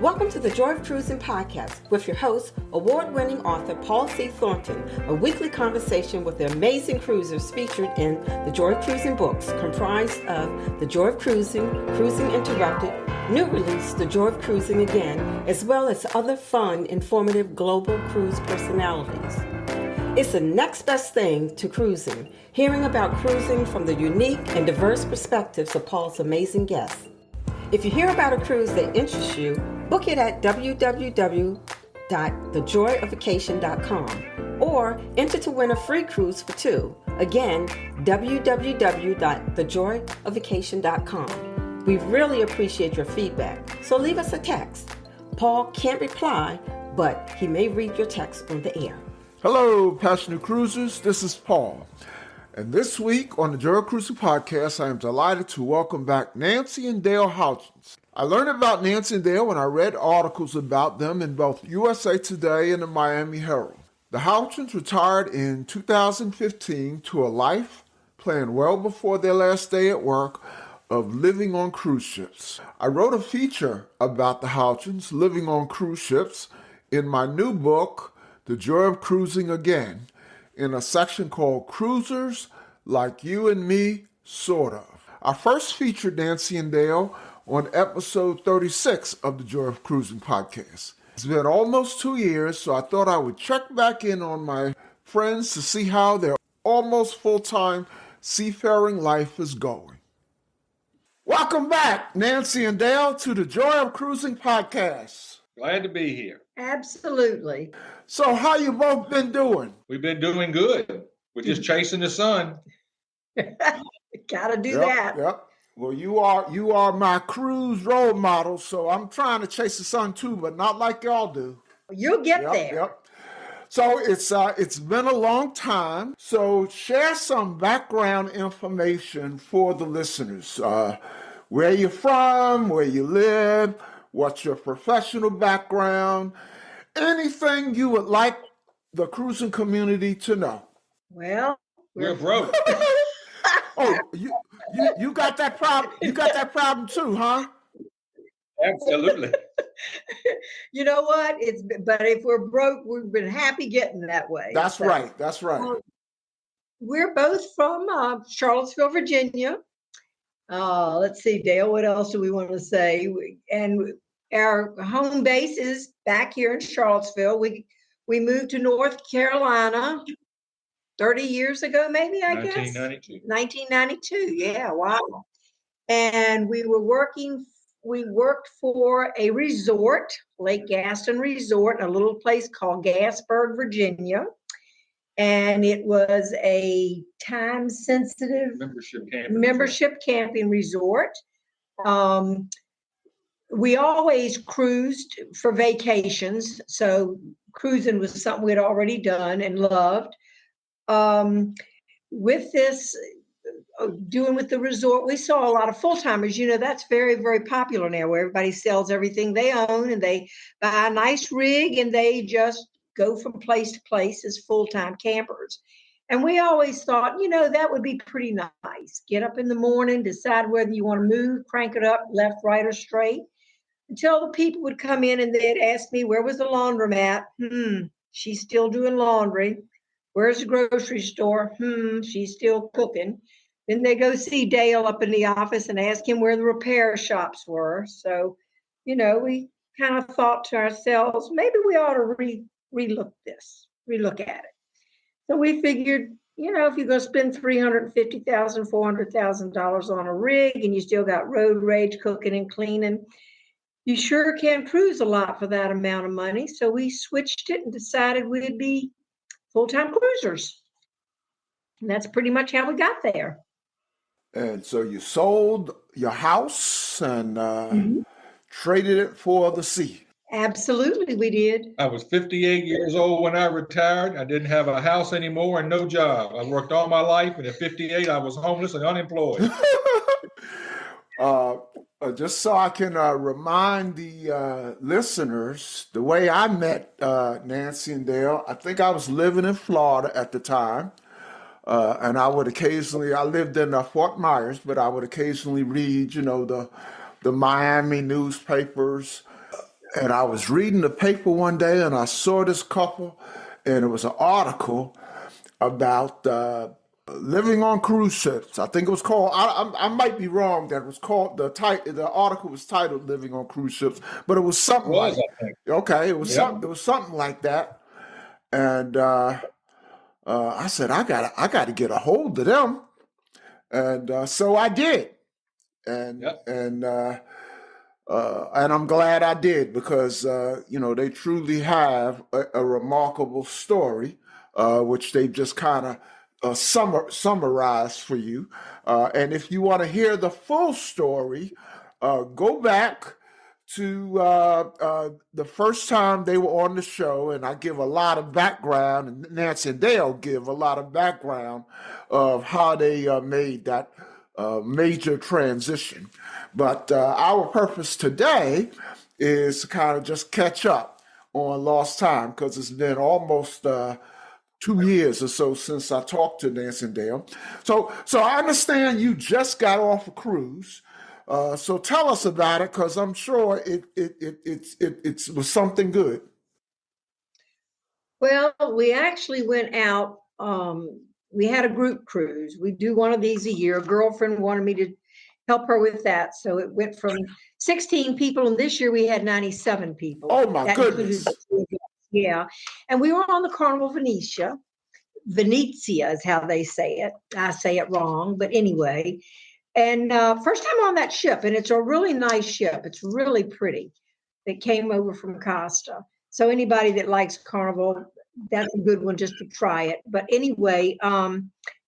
Welcome to the Joy of Cruising podcast with your host, award-winning author Paul C. Thornton, a weekly conversation with the amazing cruisers featured in the Joy of Cruising books, comprised of The Joy of Cruising, Cruising Interrupted, new release, The Joy of Cruising Again, as well as other fun, informative global cruise personalities. It's the next best thing to cruising, hearing about cruising from the unique and diverse perspectives of Paul's amazing guests. If you hear about a cruise that interests you, book it at www.thejoyofvacation.com or enter to win a free cruise for two. Again, www.thejoyofvacation.com. We really appreciate your feedback, so leave us a text. Paul can't reply, but he may read your text on the air. Hello, passionate cruisers. This is Paul. And this week on the Joy of Cruising podcast, I am delighted to welcome back Nancy and Dale Houchens. I learned about Nancy and Dale when I read articles about them in both USA Today and the Miami Herald. The Houchens retired in 2015 to a life planned well before their last day at work of living on cruise ships. I wrote a feature about the Houchens living on cruise ships in my new book, The Joy of Cruising Again, in a section called Cruisers Like You and Me, Sort of. I first featured Nancy and Dale on episode 36 of the Joy of Cruising podcast. It's been almost 2 years, so I thought I would check back in on my friends to see how their almost full-time seafaring life is going. Welcome back, Nancy and Dale, to the Joy of Cruising podcast. Glad to be here. Absolutely. So how you both been doing? We've been doing good. We're just chasing the sun. Gotta do that. Yep. Well, you are my cruise role model, so I'm trying to chase the sun too, but not like y'all do. You'll get there. Yep. So it's been a long time. So share some background information for the listeners. Where you're from, where you live, what's your professional background, anything you would like the cruising community to know. Well, we're broke. Oh, you got that problem. You got that problem too, huh? Absolutely. You know what? But if we're broke, we've been happy getting that way. That's right. That's right. We're both from Charlottesville, Virginia. Let's see, Dale, what else do we want to say? And our home base is back here in Charlottesville. We moved to North Carolina 30 years ago, maybe, I guess. 1992. Yeah, wow. And we worked for a resort, Lake Gaston Resort, in a little place called Gasburg, Virginia. And it was a time-sensitive membership camping resort. We always cruised for vacations, so cruising was something we'd already done and loved. With this, doing with the resort, we saw a lot of full-timers. You know, that's very, very popular now, where everybody sells everything they own and they buy a nice rig and they just go from place to place as full-time campers. And we always thought, that would be pretty nice. Get up in the morning, decide whether you want to move, crank it up, left, right, or straight, until the people would come in and they'd ask me, where was the laundromat? She's still doing laundry. Where's the grocery store? She's still cooking. Then they go see Dale up in the office and ask him where the repair shops were. So, we kind of thought to ourselves, maybe we ought to relook at it. So we figured, if you're going to spend $350,000, $400,000 on a rig and you still got road rage, cooking and cleaning, you sure can cruise a lot for that amount of money. So we switched it and decided we'd be full-time cruisers. And that's pretty much how we got there. And so you sold your house and traded it for the sea. Absolutely, we did. I was 58 years old when I retired. I didn't have a house anymore and no job. I worked all my life, and at 58, I was homeless and unemployed. Just so I can remind the listeners, the way I met Nancy and Dale, I think I was living in Florida at the time. And I lived in Fort Myers, but I would occasionally read, the Miami newspapers. And I was reading the paper one day and I saw this couple, and it was an article about living on cruise ships. I think it was called, I might be wrong, that it was called, the article was titled Living on Cruise Ships, but it was something I think. okay, it was Yeah. it was something like that. And I said, I gotta get a hold of them. And so I did. And Yep. and I'm glad I did, because they truly have a remarkable story, which they've just kind of summarized for you. And if you want to hear the full story, go back to the first time they were on the show, and I give a lot of background, and Nancy and Dale give a lot of background of how they made that major transition. But our purpose today is to kind of just catch up on lost time, because it's been almost 2 years or so since I talked to Nancy and Dale. So I understand you just got off a cruise. So tell us about it, because I'm sure it was something good. Well, we actually went out. We had a group cruise. We do one of these a year. A girlfriend wanted me to help her with that. So it went from 16 people, and this year we had 97 people. Oh, my that goodness. Yeah. And we were on the Carnival Venetia. Venezia is how they say it. I say it wrong, but anyway. And first time on that ship, and it's a really nice ship. It's really pretty. It came over from Costa. So anybody that likes Carnival, that's a good one just to try it. But anyway,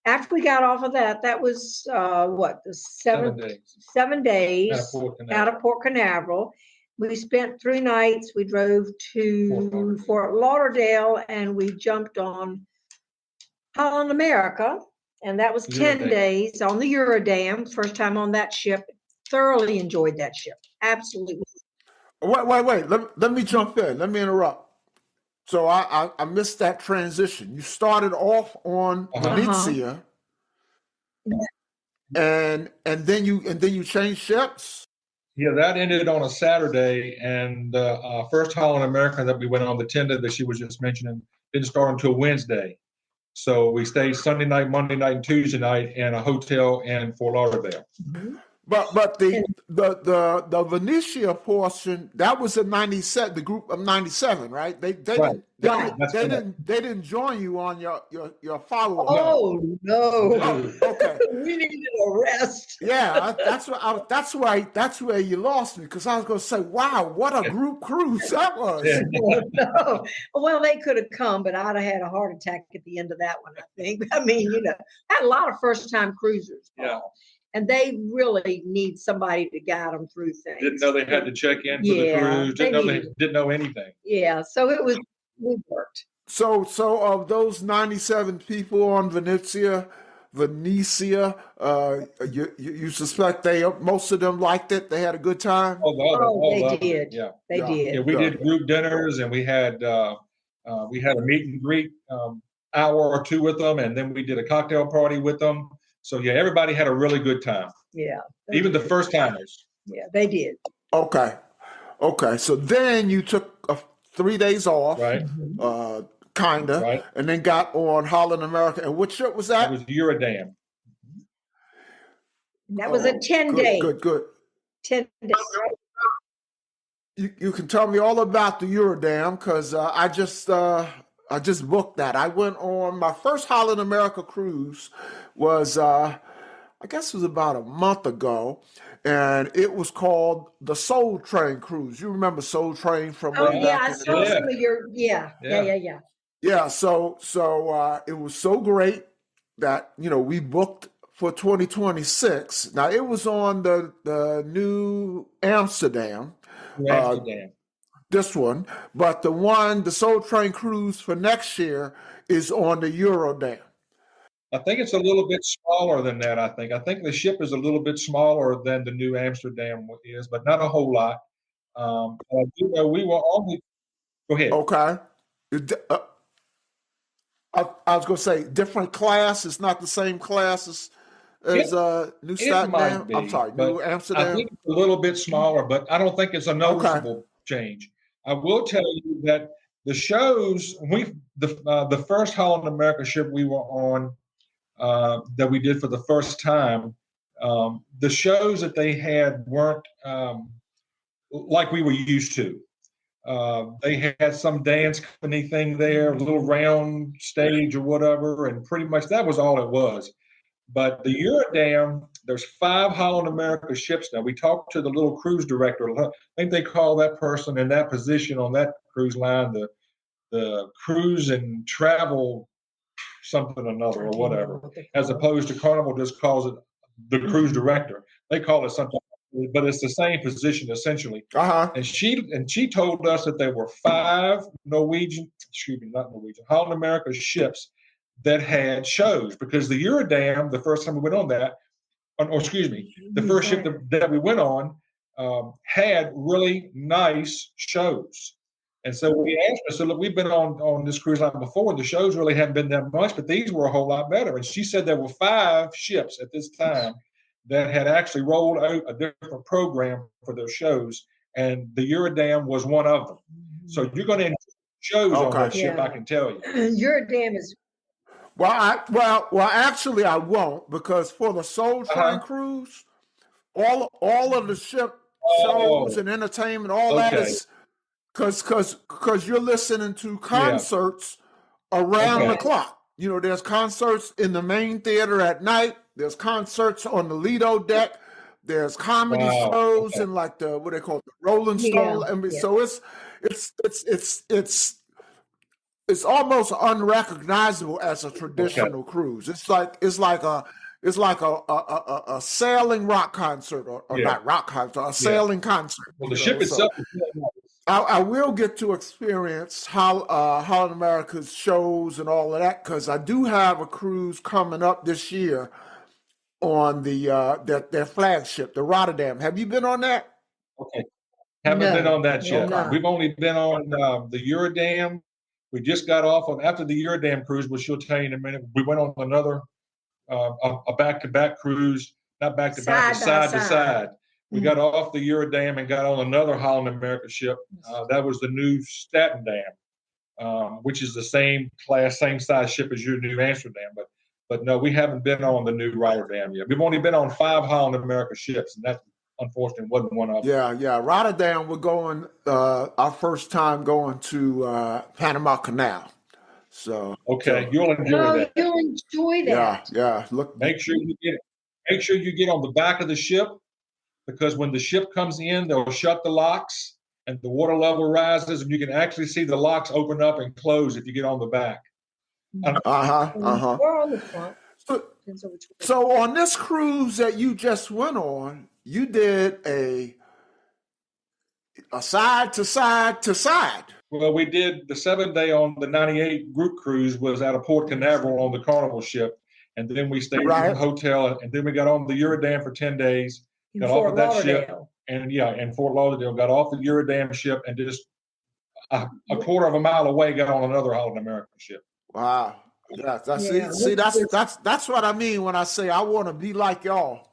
after we got off of that, that was the 7 days out of Port Canaveral. We spent 3 nights. We drove to Fort Lauderdale, and we jumped on Holland America. And that was 10 days on the Eurodam. First time on that ship. Thoroughly enjoyed that ship. Absolutely. Wait. Let me jump in. Let me interrupt. So I missed that transition. You started off on Venezia, and then you changed ships. Yeah, that ended on a Saturday, and first Holland America that we went on, the tender that she was just mentioning, didn't start until Wednesday. So we stayed Sunday night, Monday night, and Tuesday night in a hotel in Fort Lauderdale. Mm-hmm. But the Venetia portion, that was a 97, the group of 97, right? They didn't join you on your follow up. Oh no! Okay, we needed a rest. Yeah, that's where you lost me, because I was going to say, wow, what a group cruise that was. Yeah. No. Well, they could have come, but I'd have had a heart attack at the end of that one, I think. I mean, I had a lot of first time cruisers. Yeah. And they really need somebody to guide them through things. Didn't know they had to check in for the cruise. Didn't know anything. Yeah, so we worked. So of those 97 people on Venetia, you suspect most of them liked it? They had a good time? They did. Yeah. They did. Yeah, we did group dinners, and we had a meet and greet hour or two with them, and then we did a cocktail party with them. So yeah, everybody had a really good time. Yeah. Even the first timers. Yeah, they did. Okay. So then you took 3 days off, right? Kinda, right. And then got on Holland America. And which ship was that? It was Eurodam. That was a 10-day. Good. 10 days. You can tell me all about the Eurodam, because I just booked that. I went on my first Holland America cruise was I guess it was about a month ago, and it was called the Soul Train cruise. You remember Soul Train from way back? I saw some of your yeah. Yeah, so it was so great that we booked for 2026. Now it was on the new Amsterdam. This one, but the Soul Train cruise for next year is on the Eurodam. I think it's a little bit smaller than that. I think the ship is a little bit smaller than the new Amsterdam is, but not a whole lot. I do know we were only. Go ahead. Okay. I was going to say different class. It's not the same class as New Amsterdam. I'm sorry, New Amsterdam. I think it's a little bit smaller, but I don't think it's a noticeable change. I will tell you that the shows the first Holland America ship we were on that we did for the first time, the shows that they had weren't like we were used to. They had some dance company thing there, a little round stage or whatever, and pretty much that was all it was. But the Eurodam, there's 5 Holland America ships now. We talked to the little cruise director. I think they call that person in that position on that cruise line the cruise and travel something or another or whatever, as opposed to Carnival just calls it the cruise director. They call it something, but it's the same position essentially. And she told us that there were 5 Holland America ships that had shows, because the Eurodam, the first time we went on that, the first ship that we went on had really nice shows. And so we asked her, so look, we've been on this cruise line before, and the shows really haven't been that much, but these were a whole lot better. And she said there were 5 ships at this time that had actually rolled out a different program for those shows, and the Eurodam was one of them. So you're going to enjoy shows on that ship, I can tell you. Eurodam is. Well, actually, I won't, because for the Soul Train cruise, all of the ship shows and entertainment, all that is because you're listening to concerts around the clock. You know, there's concerts in the main theater at night. There's concerts on the Lido deck. There's comedy shows and like the what they call it, the Rolling Stone. I mean, so it's almost unrecognizable as a traditional cruise. It's like a sailing rock concert or not rock concert, a sailing concert. Well, the ship itself. I will get to experience Holland America's shows and all of that, because I do have a cruise coming up this year on their flagship, the Rotterdam. Have you been on that? Okay, haven't been on that yet. No. We've only been on the Eurodam. We just got off on after the Eurodam cruise, which she'll tell you in a minute. We went on another a back-to-back cruise, not back-to-back, but side-to-side. We got off the Eurodam and got on another Holland America ship. That was the new Statendam, which is the same class, same size ship as your new Amsterdam. But no, we haven't been on the new Rotterdam yet. We've only been on 5 Holland America ships, and that unfortunately wasn't one of them. Yeah. Rotterdam, we're going our first time going to Panama Canal. So you'll enjoy that. You'll enjoy that. Yeah. Look, make sure you get on the back of the ship, because when the ship comes in, they'll shut the locks and the water level rises, and you can actually see the locks open up and close if you get on the back. We're on the front. So on this cruise that you just went on, you did a side to side to side. Well, we did the 7-day on the 98 group cruise was out of Port Canaveral on the Carnival ship, and then we stayed in the hotel, and then we got on the Eurodam for 10 days. Got off of that ship, and Fort Lauderdale, got off the Eurodam ship, and just a quarter of a mile away got on another Holland American ship. Wow. Yeah, that's what I mean when I say I want to be like y'all.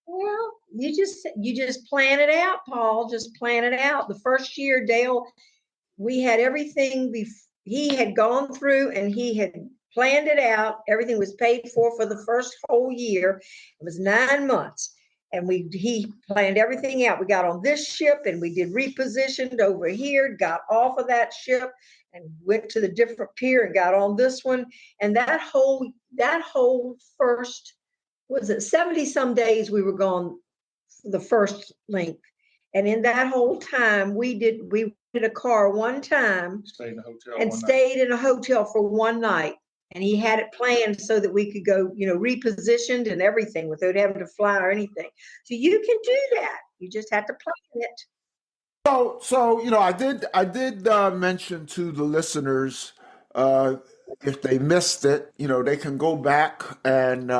Well, you just plan it out, Paul. Just plan it out. The first year, Dale, we had everything he had gone through, and he had planned it out. Everything was paid for the first whole year. It was 9 months. And he planned everything out. We got on this ship and we did repositioned over here, got off of that ship and went to the different pier and got on this one. And that whole first, 70 some days we were gone the first length. And in that whole time, we did a car one time, stayed in a hotel for one night. And he had it planned so that we could go, repositioned and everything without having to fly or anything. So you can do that. You just have to plan it. So I did mention to the listeners, if they missed it, they can go back and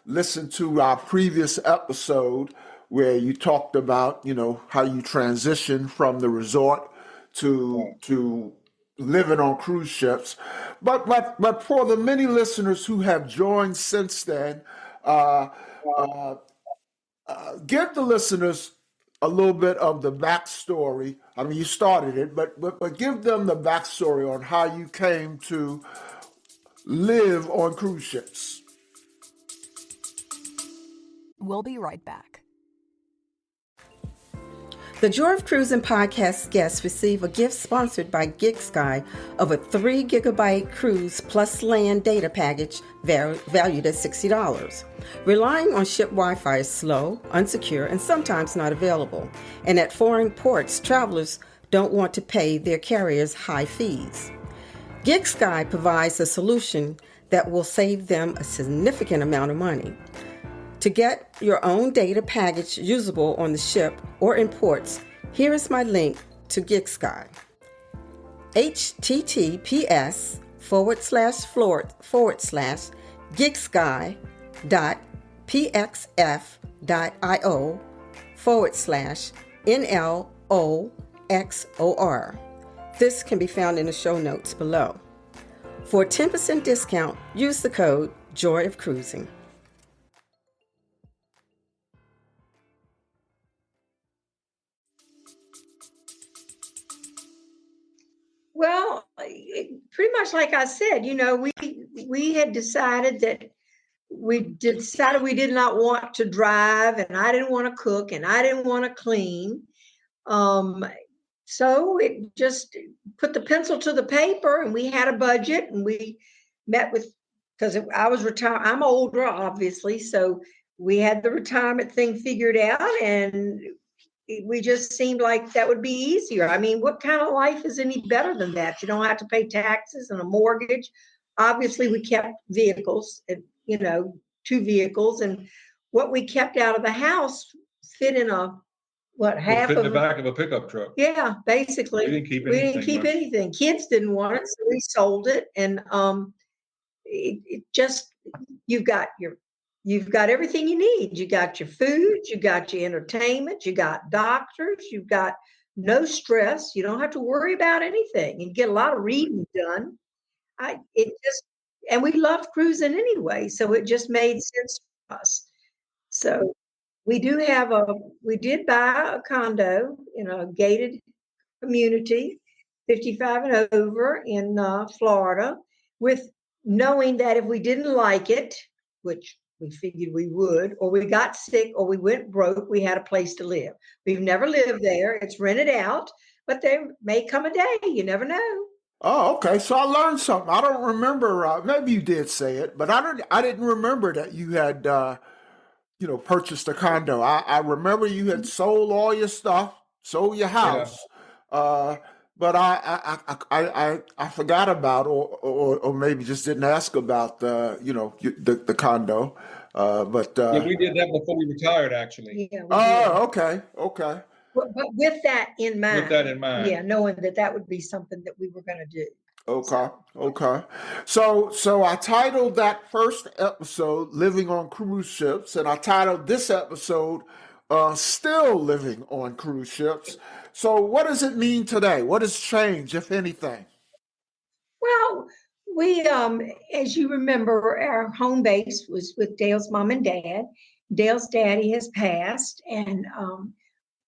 listen to our previous episode where you talked about, how you transition from the resort to living on cruise ships. But for the many listeners who have joined since then, give the listeners a little bit of the backstory. I mean, you started it, but give them the backstory on how you came to live on cruise ships. We'll be right back. The Joy of Cruising podcast guests receive a gift sponsored by GigSky of a 3 gigabyte cruise plus land data package valued at $60. Relying on ship Wi-Fi is slow, unsecure, and sometimes not available. And at foreign ports, travelers don't want to pay their carriers high fees. GigSky provides a solution that will save them a significant amount of money. To get your own data package usable on the ship or in ports, here is my link to GigSky. https://gigsky.pxf.io/NLOXOR. This can be found in the show notes below. For a 10% discount, use the code Joy of Cruising. Well, pretty much like I said, we had decided that we did not want to drive, and I didn't want to cook, and I didn't want to clean. So it just put the pencil to the paper, and we had a budget, and we met with, because I was retired. I'm older, obviously, so we had the retirement thing figured out, and we just seemed like that would be easier. I mean, what kind of life is any better than that? You don't have to pay taxes and a mortgage. Obviously, we kept vehicles, 2 vehicles, and what we kept out of the house fit in half fit in of the back of a pickup truck. Yeah, basically. We didn't keep anything. Kids didn't want it, so we sold it, and it just you've got everything you need. You got your food, you got your entertainment, you got doctors, you've got no stress. You don't have to worry about anything. You get a lot of reading done. And we loved cruising anyway, so it just made sense to us. So we did buy a condo in a gated community, 55 and over in Florida, with knowing that if we didn't like it, which we figured we would, or we got sick, or we went broke, we had a place to live. We've never lived there. It's rented out, but there may come a day. You never know. Oh, okay. So I learned something. I don't remember. Maybe you did say it, but I didn't remember that you had, purchased a condo. I remember you had sold all your stuff, sold your house, but I forgot about, or maybe just didn't ask about the condo. But we did that before we retired, actually. Yeah. Oh, okay. But with that in mind. Yeah, knowing that would be something that we were going to do. Okay. So I titled that first episode "Living on Cruise Ships," and I titled this episode "Still Living on Cruise Ships." So what does it mean today? What has changed, if anything? Well, we, as you remember, our home base was with Dale's mom and dad. Dale's daddy has passed, and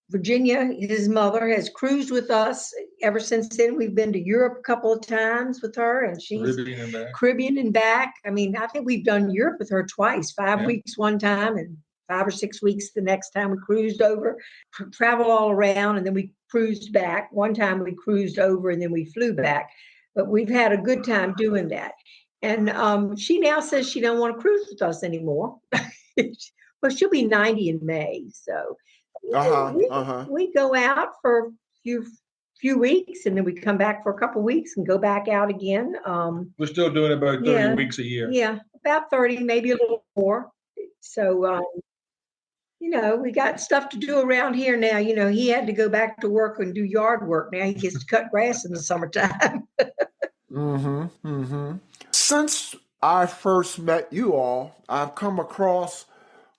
Virginia, his mother, has cruised with us ever since then. We've been to Europe a couple of times with her, and she's Caribbean and back. I mean, I think we've done Europe with her twice, 5 weeks one time and 5 or 6 weeks the next time. We cruised over, traveled all around, and then we cruised back. One time we cruised over and then we flew back. But we've had a good time doing that. And she now says she don't want to cruise with us anymore. Well, she'll be 90 in May, so we go out for a few weeks, and then we come back for a couple of weeks and go back out again. We're still doing about 30 weeks a year. Yeah, about 30, maybe a little more. So, we got stuff to do around here now. He had to go back to work and do yard work. Now he gets to cut grass in the summertime. Since I first met you all, I've come across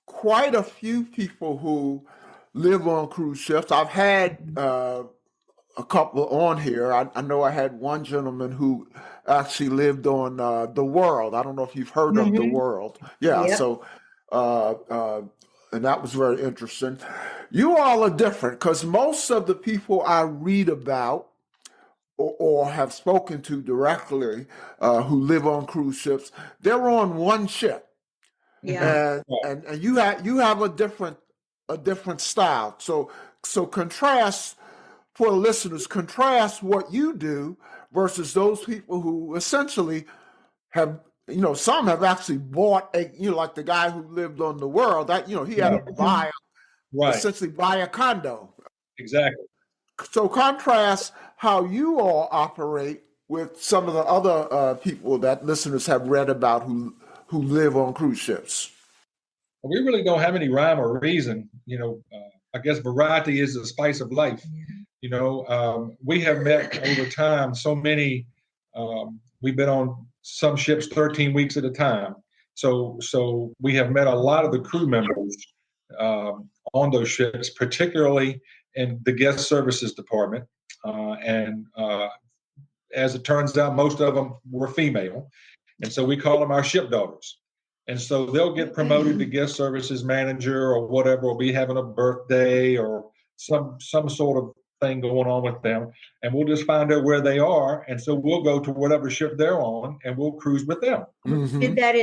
quite a few people who live on cruise ships. I've had a couple on here. I know I had one gentleman who actually lived on the World. I don't know if you've heard of the World. Yeah. Yep. So and that was very interesting. You all are different because most of the people I read about or have spoken to directly who live on cruise ships, they're on one ship, Yeah. and you have a different style. So contrast for the listeners, contrast what you do versus those people who essentially have, some have actually bought like the guy who lived on the World, that, he had to Right. essentially buy a condo. Exactly. So contrast how you all operate with some of the other people that listeners have read about who live on cruise ships. We really don't have any rhyme or reason. I guess variety is the spice of life. We have met over time so many. We've been on some ships 13 weeks at a time. So we have met a lot of the crew members on those ships, particularly in the guest services department. And as it turns out, most of them were female. And so we call them our ship daughters. And so they'll get promoted to guest services manager or whatever, or be having a birthday or some sort of thing going on with them. And we'll just find out where they are. And so we'll go to whatever ship they're on and we'll cruise with them. Mm-hmm. Did that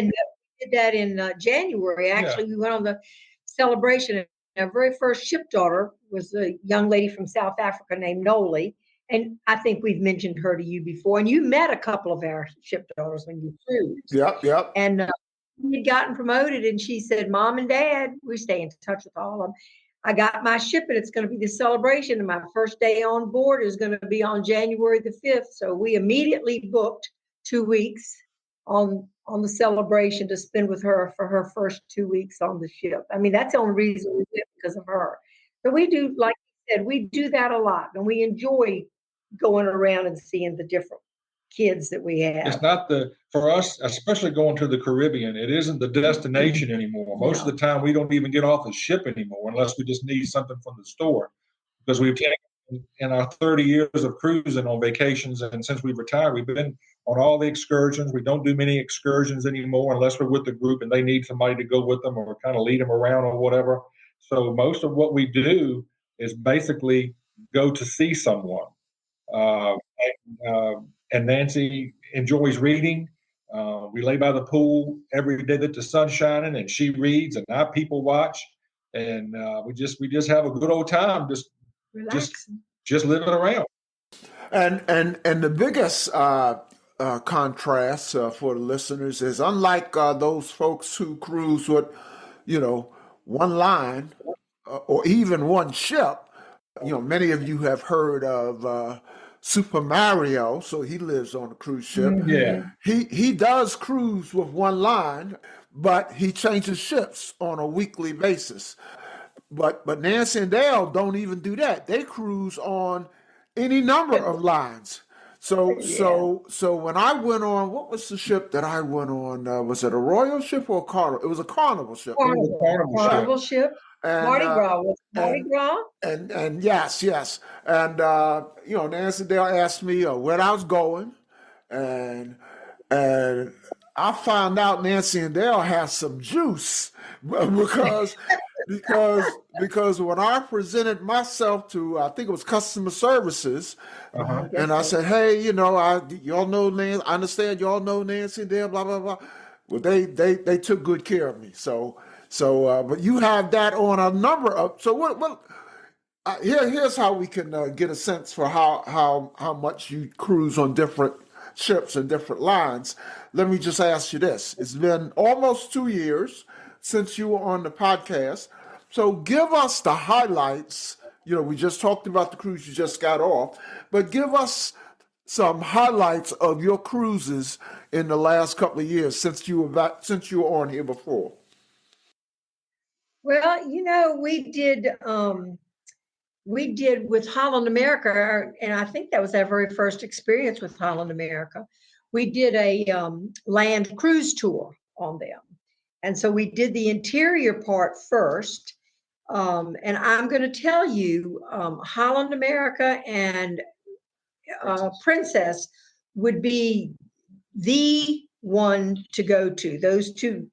in January. Actually, we went on the celebration. Our very first ship daughter was a young lady from South Africa named Noli. And I think we've mentioned her to you before. And you met a couple of our ship daughters when you cruised. Yep. And we had gotten promoted, and she said, Mom and Dad, we stay in touch with all of them. I got my ship, and it's going to be the celebration. And my first day on board is going to be on January the 5th. So we immediately booked 2 weeks on the celebration to spend with her for her first 2 weeks on the ship. I mean, that's the only reason we went, because of her. So we do, like you said, we do that a lot, and we enjoy going around and seeing the different kids that we have. It's not for us, especially going to the Caribbean, it isn't the destination anymore. Most of the time, we don't even get off the ship anymore unless we just need something from the store, because we've taken in our 30 years of cruising on vacations, and since we've retired, we've been on all the excursions. We don't do many excursions anymore unless we're with the group and they need somebody to go with them or kind of lead them around or whatever. So most of what we do is basically go to see someone. And Nancy enjoys reading. We lay by the pool every day that the sun's shining, and she reads, and our people watch, and we just have a good old time, just living around. And the biggest contrast for the listeners is, unlike those folks who cruise with, one line or even one ship. Many of you have heard of Super Mario, so he lives on a cruise ship. Yeah. He does cruise with one line, but he changes ships on a weekly basis. But Nancy and Dale don't even do that. They cruise on any number of lines. So when I went on, what was the ship that I went on? Was it a Royal ship or a Carnival? It was a Carnival ship. Carnival ship. And, Mardi Gras. And yes. And, Nancy and Dale asked me where I was going. And I found out Nancy and Dale has some juice because when I presented myself to, I think it was customer services, and I said, hey, y'all know Nancy, I understand y'all know Nancy and Dale, blah, blah, blah. Well, they took good care of me. So, but you have that on a number of, so what here's how we can get a sense for how much you cruise on different ships and different lines. Let me just ask you this. It's been almost 2 years since you were on the podcast. So give us the highlights. We just talked about the cruise you just got off, but give us some highlights of your cruises in the last couple of years since you were on here before. Well, we did with Holland America, and I think that was our very first experience with Holland America. We did a land cruise tour on them. And so we did the interior part first. And I'm going to tell you, Holland America and Princess would be the one to go to. Those two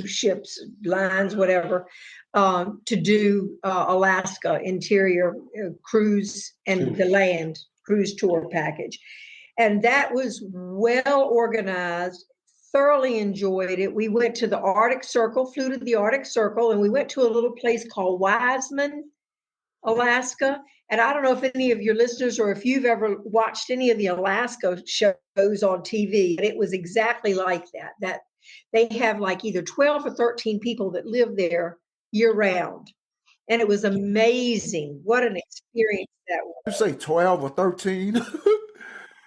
ships, lines, whatever. to do Alaska interior cruise and the land cruise tour package. And that was well organized, thoroughly enjoyed it. We went to the Arctic Circle, flew to the Arctic Circle, and we went to a little place called Wiseman, Alaska. And I don't know if any of your listeners or if you've ever watched any of the Alaska shows on TV, but it was exactly like that they have like either 12 or 13 people that live there year round. And it was amazing. What an experience that was. You say 12 or 13?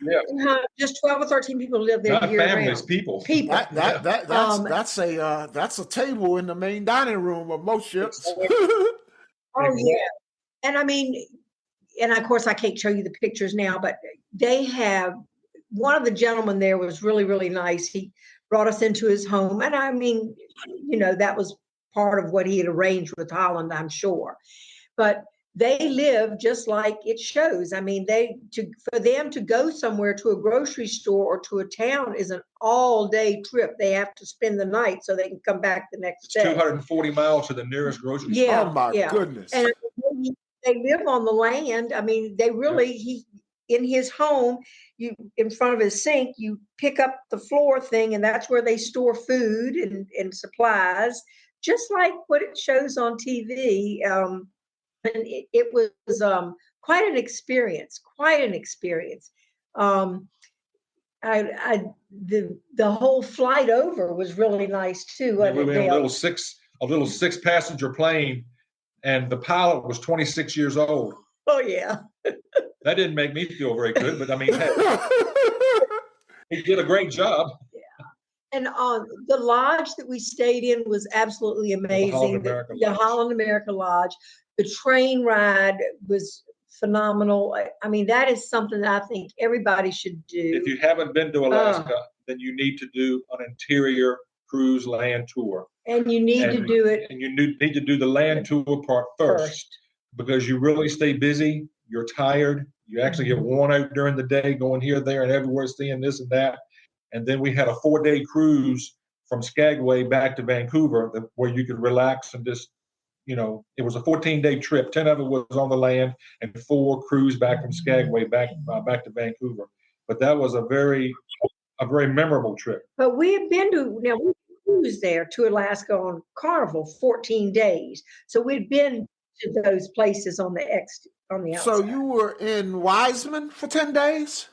Yeah. Just 12 or 13 people live there Not year families, round. people. That's a table in the main dining room of most ships. Oh yeah. And I mean, and of course I can't show you the pictures now, but they have, one of the gentlemen there was really, really nice. He brought us into his home. And I mean, that was part of what he had arranged with Holland, I'm sure. But they live just like it shows. I mean, for them to go somewhere to a grocery store or to a town is an all-day trip. They have to spend the night so they can come back the next day. 240 miles to the nearest grocery store. Oh my goodness. And they live on the land. I mean, they really, in his home, in front of his sink, you pick up the floor thing, and that's where they store food and supplies, just like what it shows on TV. And it was quite an experience. The whole flight over was really nice too. We were in a little six passenger plane, and the pilot was 26 years old. Oh yeah. That didn't make me feel very good, but I mean, he did a great job. Yeah. And the lodge that we stayed in was absolutely amazing. The Holland America Lodge. The train ride was phenomenal. I mean, that is something that I think everybody should do. If you haven't been to Alaska, then you need to do an interior cruise land tour. And you need to do it. And you need to do the land tour part first, because you really stay busy. You're tired. You actually get worn out during the day, going here, there, and everywhere, seeing this and that. And then we had a 4-day cruise from Skagway back to Vancouver where you could relax and just, it was a 14-day trip. 10 of it was on the land and 4 cruise back from Skagway back to Vancouver. But that was a very memorable trip. But we cruised there to Alaska on Carnival 14 days. So we'd been to those places on the outside. So you were in Wiseman for 10 days?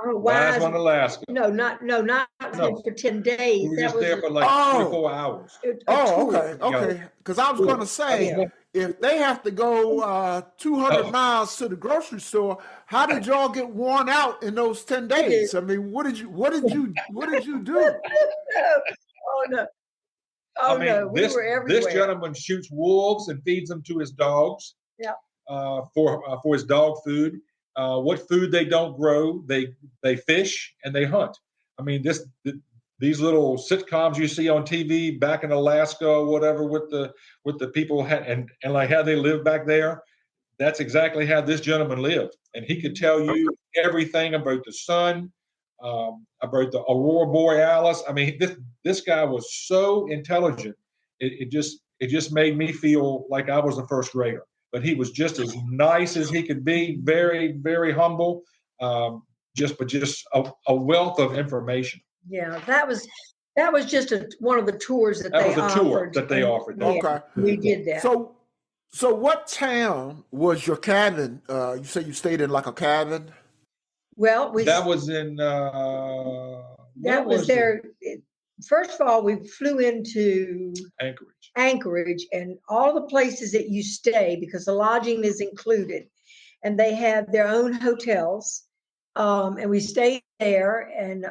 Wiseman, Alaska. No, not for 10 days. We were just there for like 3 or 4 hours. Okay. Because I was going to say, if they have to go 200 miles to the grocery store, how did y'all get worn out in those 10 days? I mean, what did you do? Oh no. Oh no, we were everywhere. This gentleman shoots wolves and feeds them to his dogs. Yeah. For his dog food. What food they don't grow, they fish and they hunt. I mean, these little sitcoms you see on TV back in Alaska or whatever with the people and like how they live back there. That's exactly how this gentleman lived, and he could tell you everything about the sun, about the aurora borealis. I mean, this guy was so intelligent. It just made me feel like I was a first grader. But he was just as nice as he could be, very, very humble, just a wealth of information. Yeah, that was just one of the tours that they offered. That was a tour that they offered. Okay. We did that. So what town was your cabin? You say you stayed in like a cabin? Well, that was in. That was there. First of all, we flew into Anchorage, and all the places that you stay, because the lodging is included, and they have their own hotels, and we stayed there. And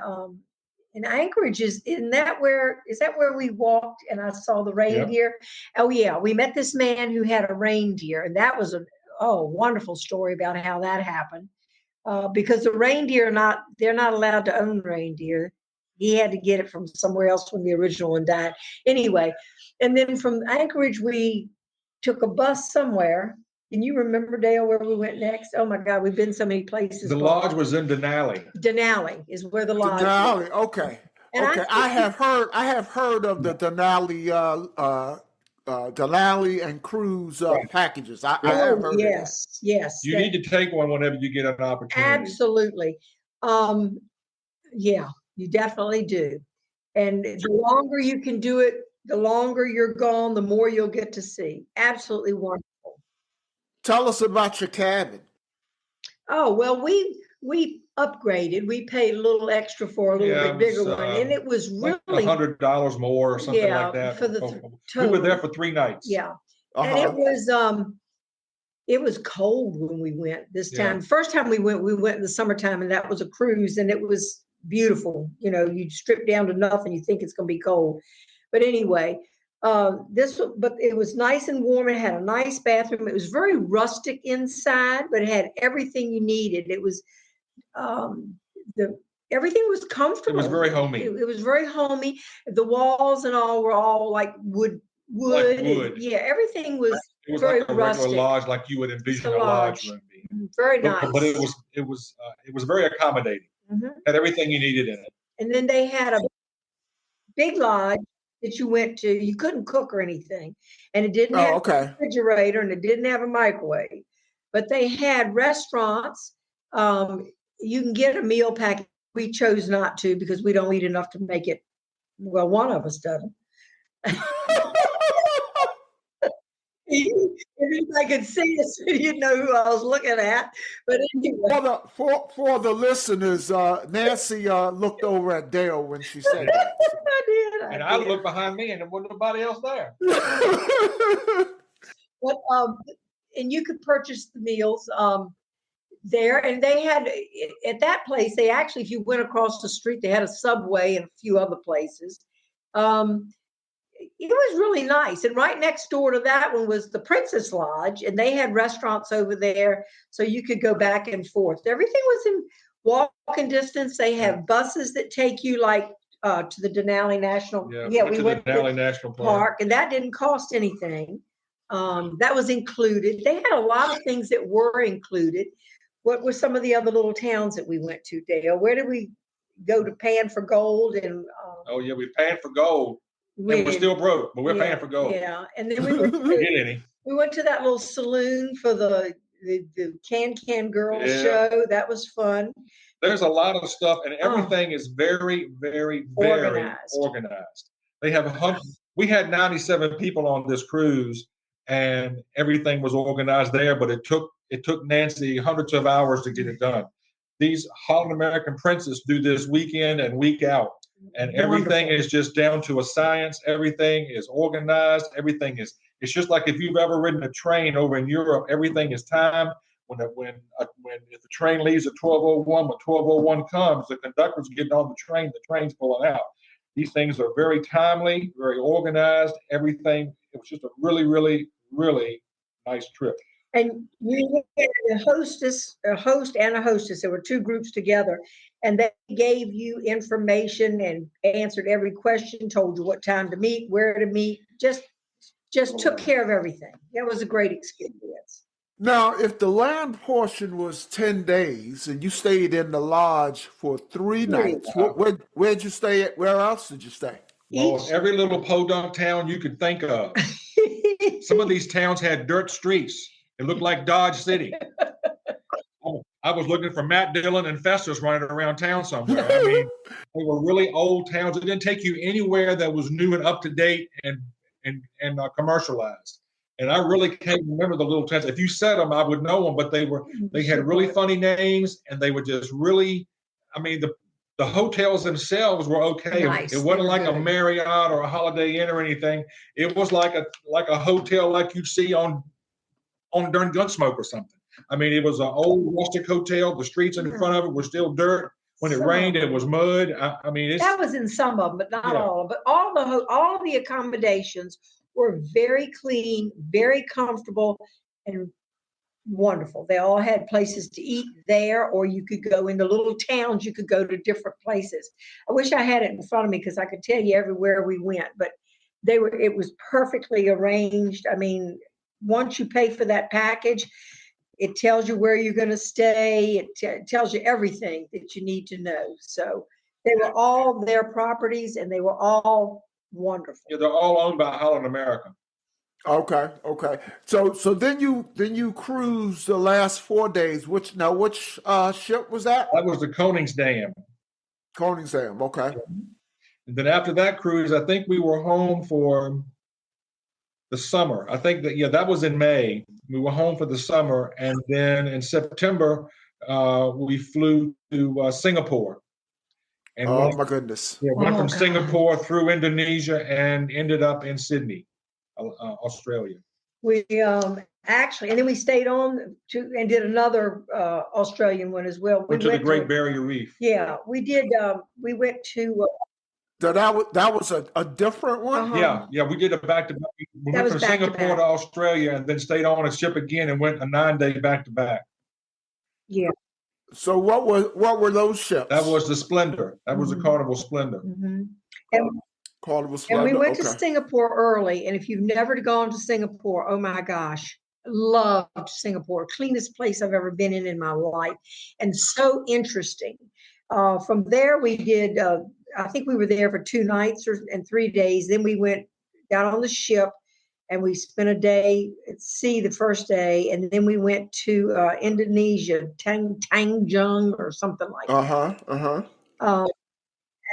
Anchorage is that where we walked and I saw the reindeer? Yep. Oh yeah, we met this man who had a reindeer, and that was a wonderful story about how that happened. Because the reindeer they're not allowed to own reindeer. He had to get it from somewhere else when the original one died. Anyway, and then from Anchorage, we took a bus somewhere. Can you remember, Dale, where we went next? Oh, my God, we've been so many places. The lodge was in Denali. Denali is where the lodge was. Okay. And I have heard of the Denali Denali and cruise Right. packages. I Right. have heard yes, yes. You need to take one whenever you get an opportunity. Absolutely. Yeah, you definitely do. And the longer you can do it, the longer you're gone, the more you'll get to see. Absolutely wonderful. of that. Tell us about your cabin. Oh, well, we upgraded. We paid a little extra for a little Yeah, bit it bigger was, one. And it was like really, $100 more or something yeah, like that. for the We were there total. for 3 nights. Yeah. And it was cold when we went this Yeah. time. First time we went in the summertime, and that was a cruise, and it was beautiful. You know, you strip down to nothing, you think it's going to be cold. But anyway, but it was nice and warm. It had a nice bathroom. It was very rustic inside, but it had everything you needed. It was the everything was comfortable. It was very homey. It was very homey. The walls and all were all like wood. Like wood. Yeah, everything was It was very like a regular rustic. lodge, like you would envision It's a a lodge lodge. room being. Very nice. But it was very accommodating. Mhm. Had everything you needed in it. And then they had a big lodge that you went to. You couldn't cook or anything, and it didn't have a Okay. refrigerator, and it didn't have a microwave. But they had restaurants. You can get a meal package. We chose not to because we don't eat enough to make it. Well, one of us doesn't. If anybody could see us, you'd know who I was looking at. But anyway, For the listeners, Nancy looked over at Dale when she said that. And I looked behind me, and there wasn't nobody else there. But and you could purchase the meals there, and they had at that place. They actually, if you went across the street, they had a Subway and a few other places. It was really nice, and right next door to that one was the Princess Lodge, and they had restaurants over there, so you could go back and forth. Everything was in walking distance. They have buses that take you like to the Denali National. Yeah, we went to the Denali National Park, and that didn't cost anything. That was included. They had a lot of things that were included. What were some of the other little towns that we went to, Dale? Where did we go to Pan for Gold? And oh yeah, we paying for gold. And we're still broke, but we're paying for gold. Yeah, and then we went Get any. we went to that little saloon for the Can Girls show. That was fun. There's a lot of stuff, and everything is very, very, very organized. They have we had 97 people on this cruise, and everything was organized there. But it took Nancy hundreds of hours to get it done. These Holland American princes do this week in and week out. And everything is just down to a science. Everything is organized. Everything is. It's just like if you've ever ridden a train over in Europe. Everything is timed. If the train leaves at 12:01, when 12:01 comes, the conductor's getting on the train's pulling out. These things are very timely, very organized. Everything. It was just a really, really, really nice trip. And we had a host and a hostess. There were two groups together, and they gave you information and answered every question, told you what time to meet, where to meet, just took care of everything. That was a great experience. Now, if the land portion was 10 days and you stayed in the lodge for 3 nights, where'd you stay at? Where else did you stay? Well, every little podunk town you could think of. Some of these towns had dirt streets. It looked like Dodge City. I was looking for Matt Dillon and Festus running around town somewhere. I mean, they were really old towns. It didn't take you anywhere that was new and up to date and commercialized. And I really can't remember the little towns. If you said them, I would know them. But they had really funny names, and they were just really. I mean, the hotels themselves were okay. Nice. It wasn't like a Marriott or a Holiday Inn or anything. It was like a hotel like you'd see on during Gunsmoke or something. I mean, it was an old rustic hotel. The streets in front of it were still dirt. When it rained, it was mud. I mean, that was in some of them, but not all. But all of the accommodations were very clean, very comfortable, and wonderful. They all had places to eat there, or you could go into little towns. You could go to different places. I wish I had it in front of me because I could tell you everywhere we went. But it was perfectly arranged. I mean, once you pay for that package, it tells you where you're going to stay. It tells you everything that you need to know. So they were all their properties, and they were all wonderful. Yeah, they're all owned by Holland America. Okay, okay. So then you cruised the last 4 days. Which ship was that? That was the Koningsdam. Koningsdam. Okay. And then after that cruise, I think we were home for the summer. I think that, yeah, that was in May. We were home for the summer. And then in September, we flew to Singapore and Oh my goodness. went Oh from God. Singapore through Indonesia and ended up in Sydney, Australia. We actually, and then we stayed on to and did another Australian one as well. We Went to the Great Barrier Reef. Yeah, we did. We went to. So that was a different one. Yeah, we did a back to back. We That went was from back to Singapore back. to Australia and then stayed on a ship again and went a 9-day back to back. Yeah. So what were those ships? That was the Splendor. That was the Carnival Splendor. Mm-hmm. And Carnival And Splendor. we went to Okay. Singapore early. And if you've never gone to Singapore, oh my gosh, loved Singapore. Cleanest place I've ever been in my life. And so interesting. From there, we did, I think we were there for 2 nights and 3 days. Then we got on the ship and we spent a day at sea the first day. And then we went to Indonesia, Tanjung or something like that.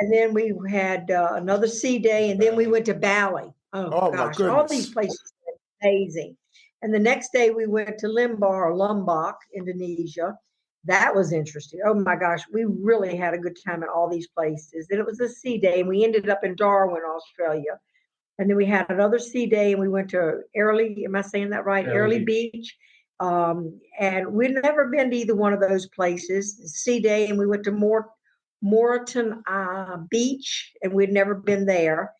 And then we had another sea day, and then we went to Bali. Oh Oh my gosh, all these goodness. places are amazing. And the next day we went to Lombok, Indonesia. That was interesting. Oh my gosh, we really had a good time at all these places. And it was a sea day, and we ended up in Darwin, Australia. And then we had another sea day, and we went to Airlie. Am I saying that right? Airlie Beach. And we'd never been to either one of those places. Sea day, and we went to Moreton Beach, and we'd never been there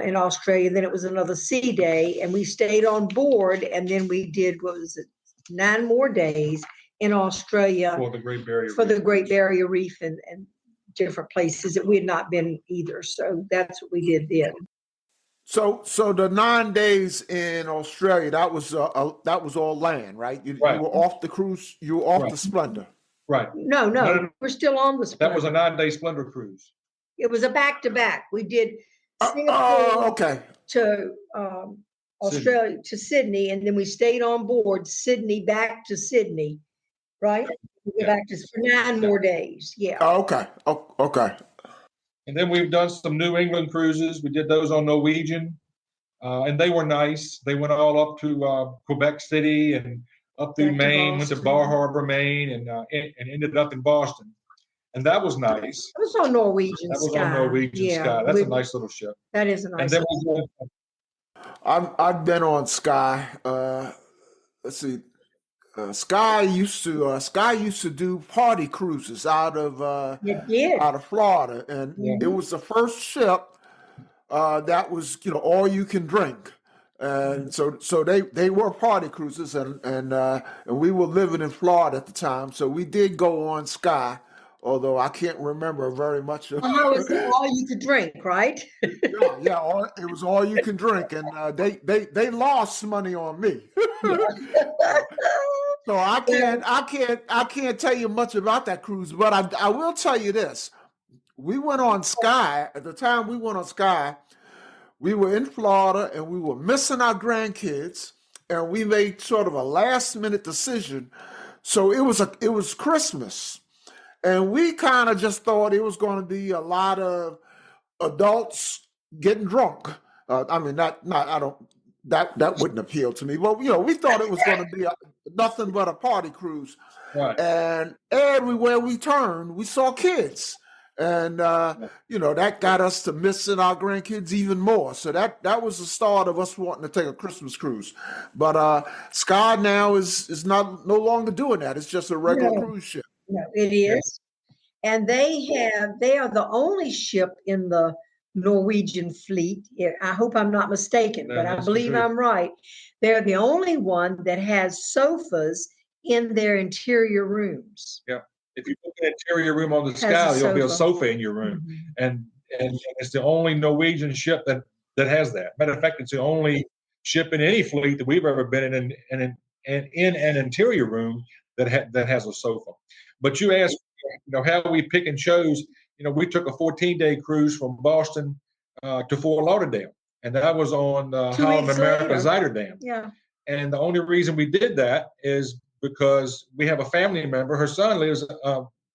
in Australia. Then it was another sea day, and we stayed on board, and then we did, what was it, 9 more days in Australia For the Great Barrier for Reef. the Great Barrier Reef and different places that we had not been either. So that's what we did then. So the 9 days in Australia, that was all land, right? You Right. were off the cruise. You were off Right. the Splendor. Right. No, we're still on the That was a Splendor. 9-day Splendor cruise. It was a back-to-back. We did Oh, Singapore okay. to Australia to Sydney, and then we stayed on board Sydney back to Sydney, right? We go back to for 9 more days. Yeah. Oh, okay. Oh, okay. And then we've done some New England cruises. We did those on Norwegian, and they were nice. They went all up to Quebec City and up through Back to Maine, went to Boston. Bar Harbor, Maine, and ended up in Boston. And that was nice. It was on Norwegian That was Sky. on Norwegian Yeah, Sky. That's a nice little ship. That is a And nice. then we did, I've been on Sky. Let's see. Sky used to do party cruises out of It did. Florida, and it was the first ship that was all you can drink, and so they were party cruises, and we were living in Florida at the time, so we did go on Sky, although I can't remember very much of How is it all you could drink, right? yeah, it was all you can drink, and they lost money on me. So I can't tell you much about that cruise, but I will tell you this. We went on Sky. At the time we went on Sky, we were in Florida and we were missing our grandkids, and we made sort of a last minute decision. So it was Christmas, and we kind of just thought it was going to be a lot of adults getting drunk. I mean, I don't. That wouldn't appeal to me. But we thought it was going to be nothing but a party cruise. right. And everywhere we turned, we saw kids, and that got us to missing our grandkids even more. So that was the start of us wanting to take a Christmas cruise. But Sky now is no longer doing that. It's just a regular cruise ship. No, it is. And they are the only ship in the Norwegian fleet. I hope I'm not mistaken, No, but I that's believe true. I'm right. They're the only one that has sofas in their interior rooms. Yeah. If you put an interior room on the Has Sky, a there'll be a sofa. sofa in your room. Mhm. And it's the only Norwegian ship that has that. Matter of fact, it's the only ship in any fleet that we've ever been in an interior room that has a sofa. But you asked, how we pick and chose. We took a 14-day cruise from Boston to Fort Lauderdale, and that was on 2 Holland weeks America later. Zuiderdam. Yeah. And the only reason we did that is because we have a family member. Her son lives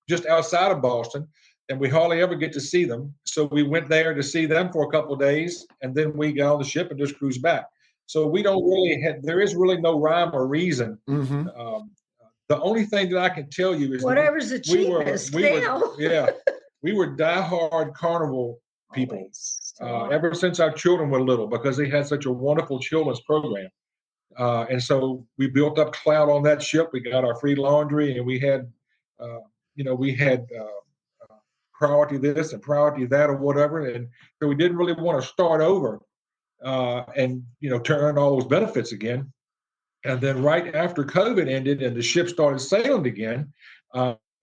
just outside of Boston, and we hardly ever get to see them. So we went there to see them for a couple of days, and then we got on the ship and just cruise back. So we don't really there is really no rhyme or reason. Mm-hmm. The only thing that I can tell you is Whatever's the cheapest now. we were diehard Carnival people Always. ever since our children were little, because they had such a wonderful children's program. And so we built up clout on that ship. We got our free laundry, and we had, priority this and priority that or whatever. And so we didn't really want to start over and turn all those benefits again. And then right after COVID ended and the ship started sailing again,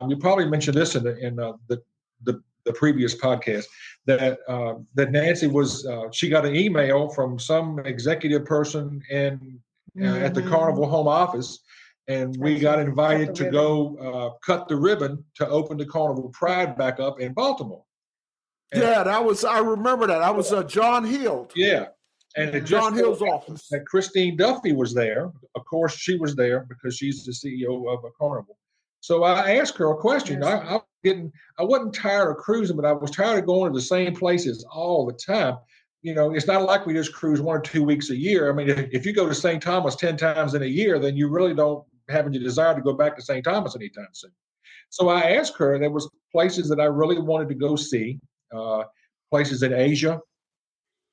we probably mentioned this in the previous podcast, that Nancy she got an email from some executive person at the Carnival home office, and we got invited to go cut the ribbon to open the Carnival Pride back up in Baltimore. And I remember that. I was John Hill. Yeah. And John Hill's office. And Christine Duffy was there. Of course, she was there because she's the CEO of a Carnival. So I asked her a question. Yes. I wasn't tired of cruising, but I was tired of going to the same places all the time. It's not like we just cruise 1 or 2 weeks a year. I mean, if you go to St. Thomas 10 times in a year, then you really don't have any desire to go back to St. Thomas anytime soon. So I asked her, there was places that I really wanted to go see, places in Asia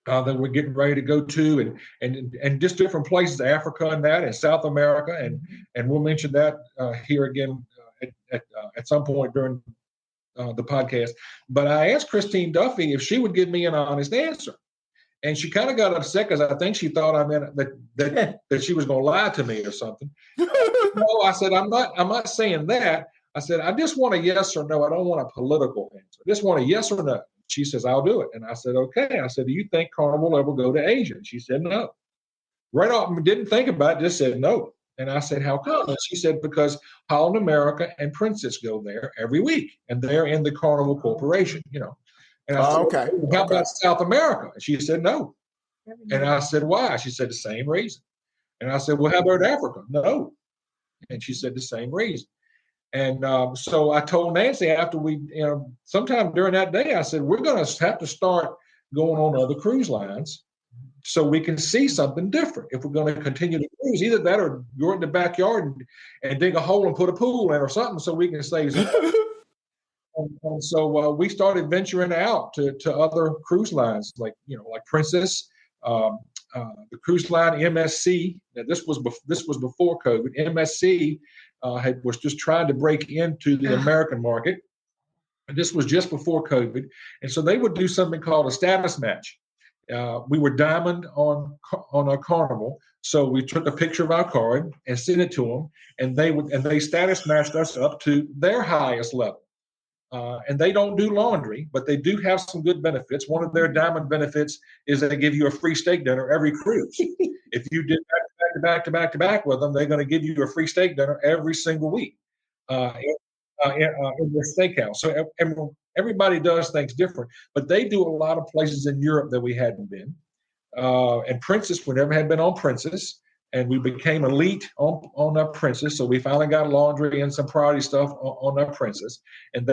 that we're getting ready to go to, and just different places, Africa and South America, and we'll mention that here again at some point during the podcast. But I asked Christine Duffy if she would give me an honest answer. And she kind of got upset because I think she thought I meant that she was going to lie to me or something. No, I said, I'm not saying that. I said, I just want a yes or no. I don't want a political answer. I just want a yes or no. She says, I'll do it. And I said, okay. I said, do you think Carnival will ever go to Asia? And she said, no. Right off, didn't think about it, just said no. And I said, how come? And she said, because Holland America and Princess go there every week, and they're in the Carnival Corporation, And I said, okay. How about South America? And she said, no. And I said, why? She said, the same reason. And I said, well, how about Africa? No. And she said, the same reason. And so I told Nancy after sometime during that day, I said, we're going to have to start going on other cruise lines so we can see something different if we're going to continue to cruise. Either that or go in the backyard and dig a hole and put a pool in or something so we can save some. And so we started venturing out to other cruise lines like Princess, the cruise line MSC. Now this was before COVID. MSC was just trying to break into the American market, and this was just before COVID. And so they would do something called a status match. We were diamond on our Carnival, so we took a picture of our card and sent it to them, and they status matched us up to their highest level. And they don't do laundry, but they do have some good benefits. One of their diamond benefits is they give you a free steak dinner every cruise. If you did back to back with them, they're going to give you a free steak dinner every single week in their steakhouse. So everybody does things different, but they do a lot of places in Europe that we hadn't been. And Princess, we never had been on Princess. And we became elite on our Princess. So we finally got laundry and some priority stuff on our Princess. And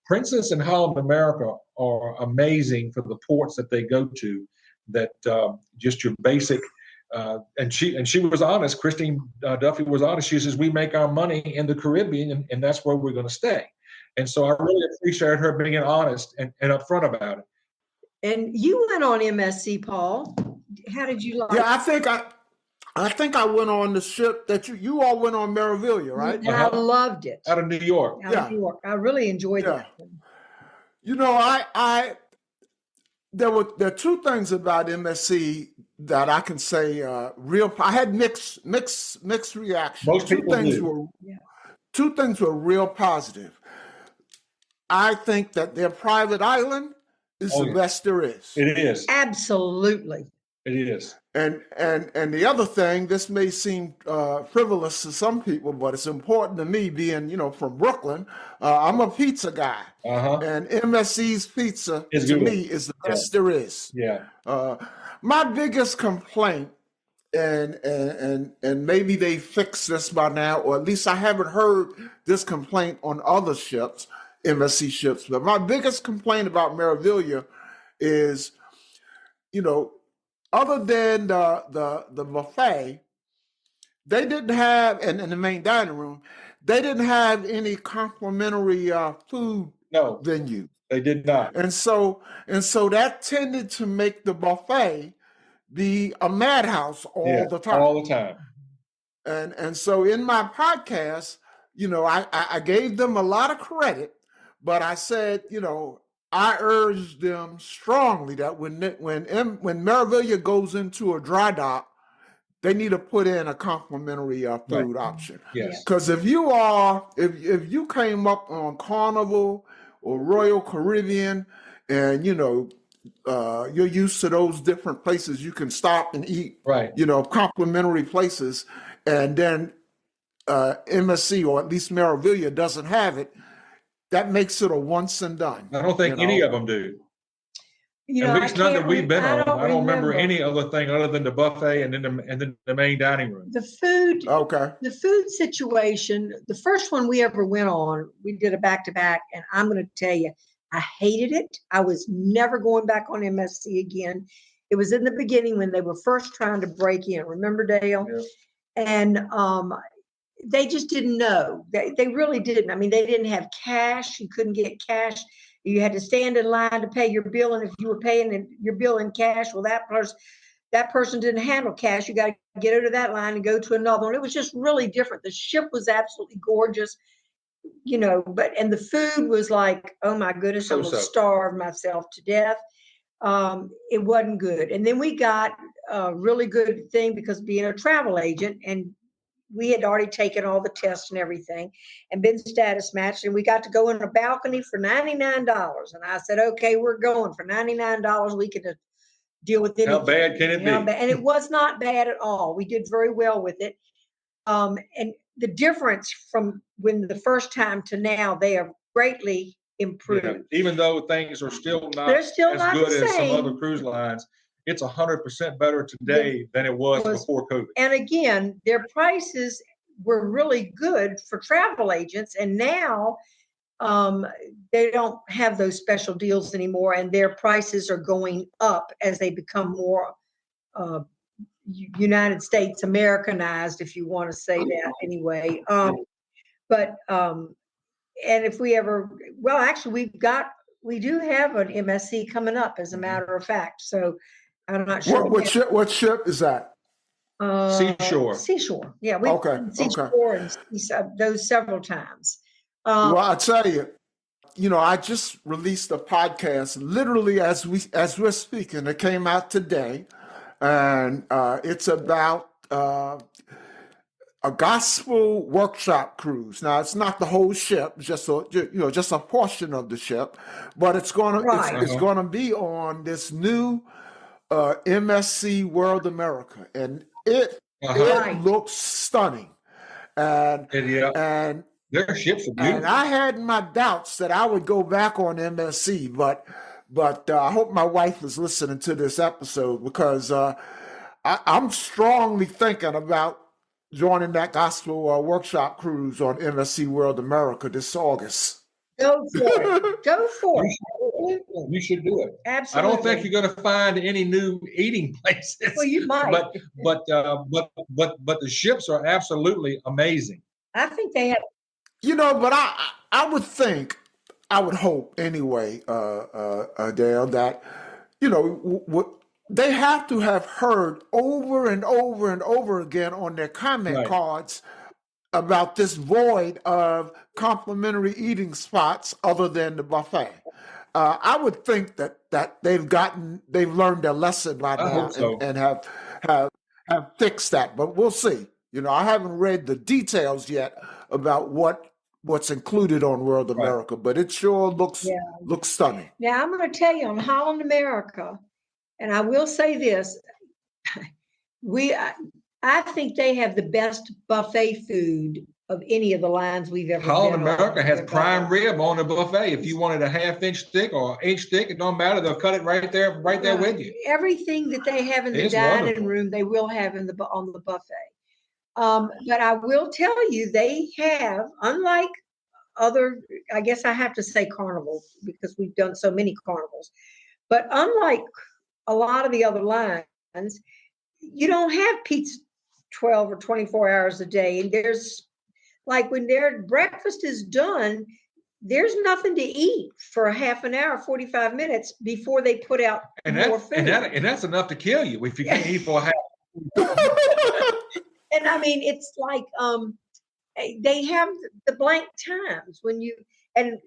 Princess and Holland America are amazing for the ports that they go to, that just your basic, and she was honest, Christine Duffy was honest. She says, we make our money in the Caribbean and that's where we're going to stay. And so I really appreciated her being honest and upfront about it. And you went on MSC, Paul. How did you like it? Yeah, I think I went on the ship that you all went on Meraviglia, right? And I loved it. Out of New York. Out of New York. I really enjoyed that. There are two things about MSC that I can say real. I had mixed reactions. Most people do. Two things were real positive. I think that their private island is the best there is. It is. Absolutely. It is. And the other thing, this may seem frivolous to some people, but it's important to me, being from Brooklyn. I'm a pizza guy, and MSC's pizza to me is the best there is. Yeah. My biggest complaint, and maybe they fixed this by now, or at least I haven't heard this complaint on other ships, MSC ships. But my biggest complaint about Meraviglia is, other than the buffet, they didn't have, and in the main dining room, they didn't have any complimentary food No, venue. they did not. And so that tended to make the buffet be a madhouse all the time. All the time. And so in my podcast, I gave them a lot of credit, but I said, I urged them strongly that when Meraviglia goes into a dry dock, they need to put in a complimentary food option. Yes. Because if you came up on Carnival or Royal Caribbean, and you're used to those different places you can stop and eat, right? Complimentary places, and then MSC or at least Meraviglia doesn't have it. That makes it a once and done. I don't think any of them do. At least none that we've been on. I don't remember any other thing other than the buffet and then the main dining room. The food. Okay. The food situation. The first one we ever went on, we did a back-to-back, and I'm going to tell you, I hated it. I was never going back on MSC again. It was in the beginning when they were first trying to break in. Remember, Dale? Yeah. And they just didn't know. They really didn't. I mean, they didn't have cash. You couldn't get cash. You had to stand in line to pay your bill, and if you were paying your bill in cash, well, that person didn't handle cash. You got to get out of that line and go to another one. It was just really different. The ship was absolutely gorgeous, and the food was like, oh my goodness, I will starve myself to death. It wasn't good. And then we got a really good thing because being a travel agent, and we had already taken all the tests and everything and been status matched, and we got to go in a balcony for $99. And I said, okay, we're going for $99. We can deal with anything. How bad can it be? And it was not bad at all. We did very well with it. And the difference from when the first time to now, they have greatly improved. Yeah. Even though things are still not They're still as not good the as some same. other cruise lines, it's 100% better today than it was before COVID. And again, their prices were really good for travel agents. And now they don't have those special deals anymore. And their prices are going up as they become more United States Americanized, if you want to say that anyway. And if we ever, well, actually, we do have an MSC coming up, as a matter of fact. So I'm not sure. What ship is that? Seashore. Seashore. Yeah, we've been Seashore and those several times. Well, I tell you, I just released a podcast literally as we're speaking. It came out today, and it's about a gospel workshop cruise. Now, it's not the whole ship, just a portion of the ship, but it's gonna be on this new MSC World America, and it looks stunning, and their ships are beautiful. And I had my doubts that I would go back on MSC, but I hope my wife is listening to this episode, because I'm strongly thinking about joining that gospel workshop cruise on MSC World America this August. Go for it. Go for it. You should do it. Absolutely. I don't think you're going to find any new eating places. Well, you might. But the ships are absolutely amazing. I think they have. But I would hope anyway, Dale, that they have to have heard over and over and over again on their comment cards about this void of complimentary eating spots other than the buffet. I would think that they've learned their lesson by now and have fixed that, but we'll see. I haven't read the details yet about what's included on World America, but it sure looks stunning. Now, I'm going to tell you on Holland America, and I will say this, I think they have the best buffet food of any of the lines we've ever Holland been on. America has prime rib on the buffet. If you wanted a half-inch stick or an inch stick, it don't matter. They'll cut it right there with you. Everything that they have in the It's dining wonderful. room, they will have on the buffet. But I will tell you, they have, unlike other, I guess I have to say carnival because we've done so many carnivals, but unlike a lot of the other lines, you don't have pizza 12 or 24 hours a day. And there's like when their breakfast is done, there's nothing to eat for a half an hour, 45 minutes before they put out more food. And that's enough to kill you if you can't eat for a half. And I mean, it's like they have the blank times when and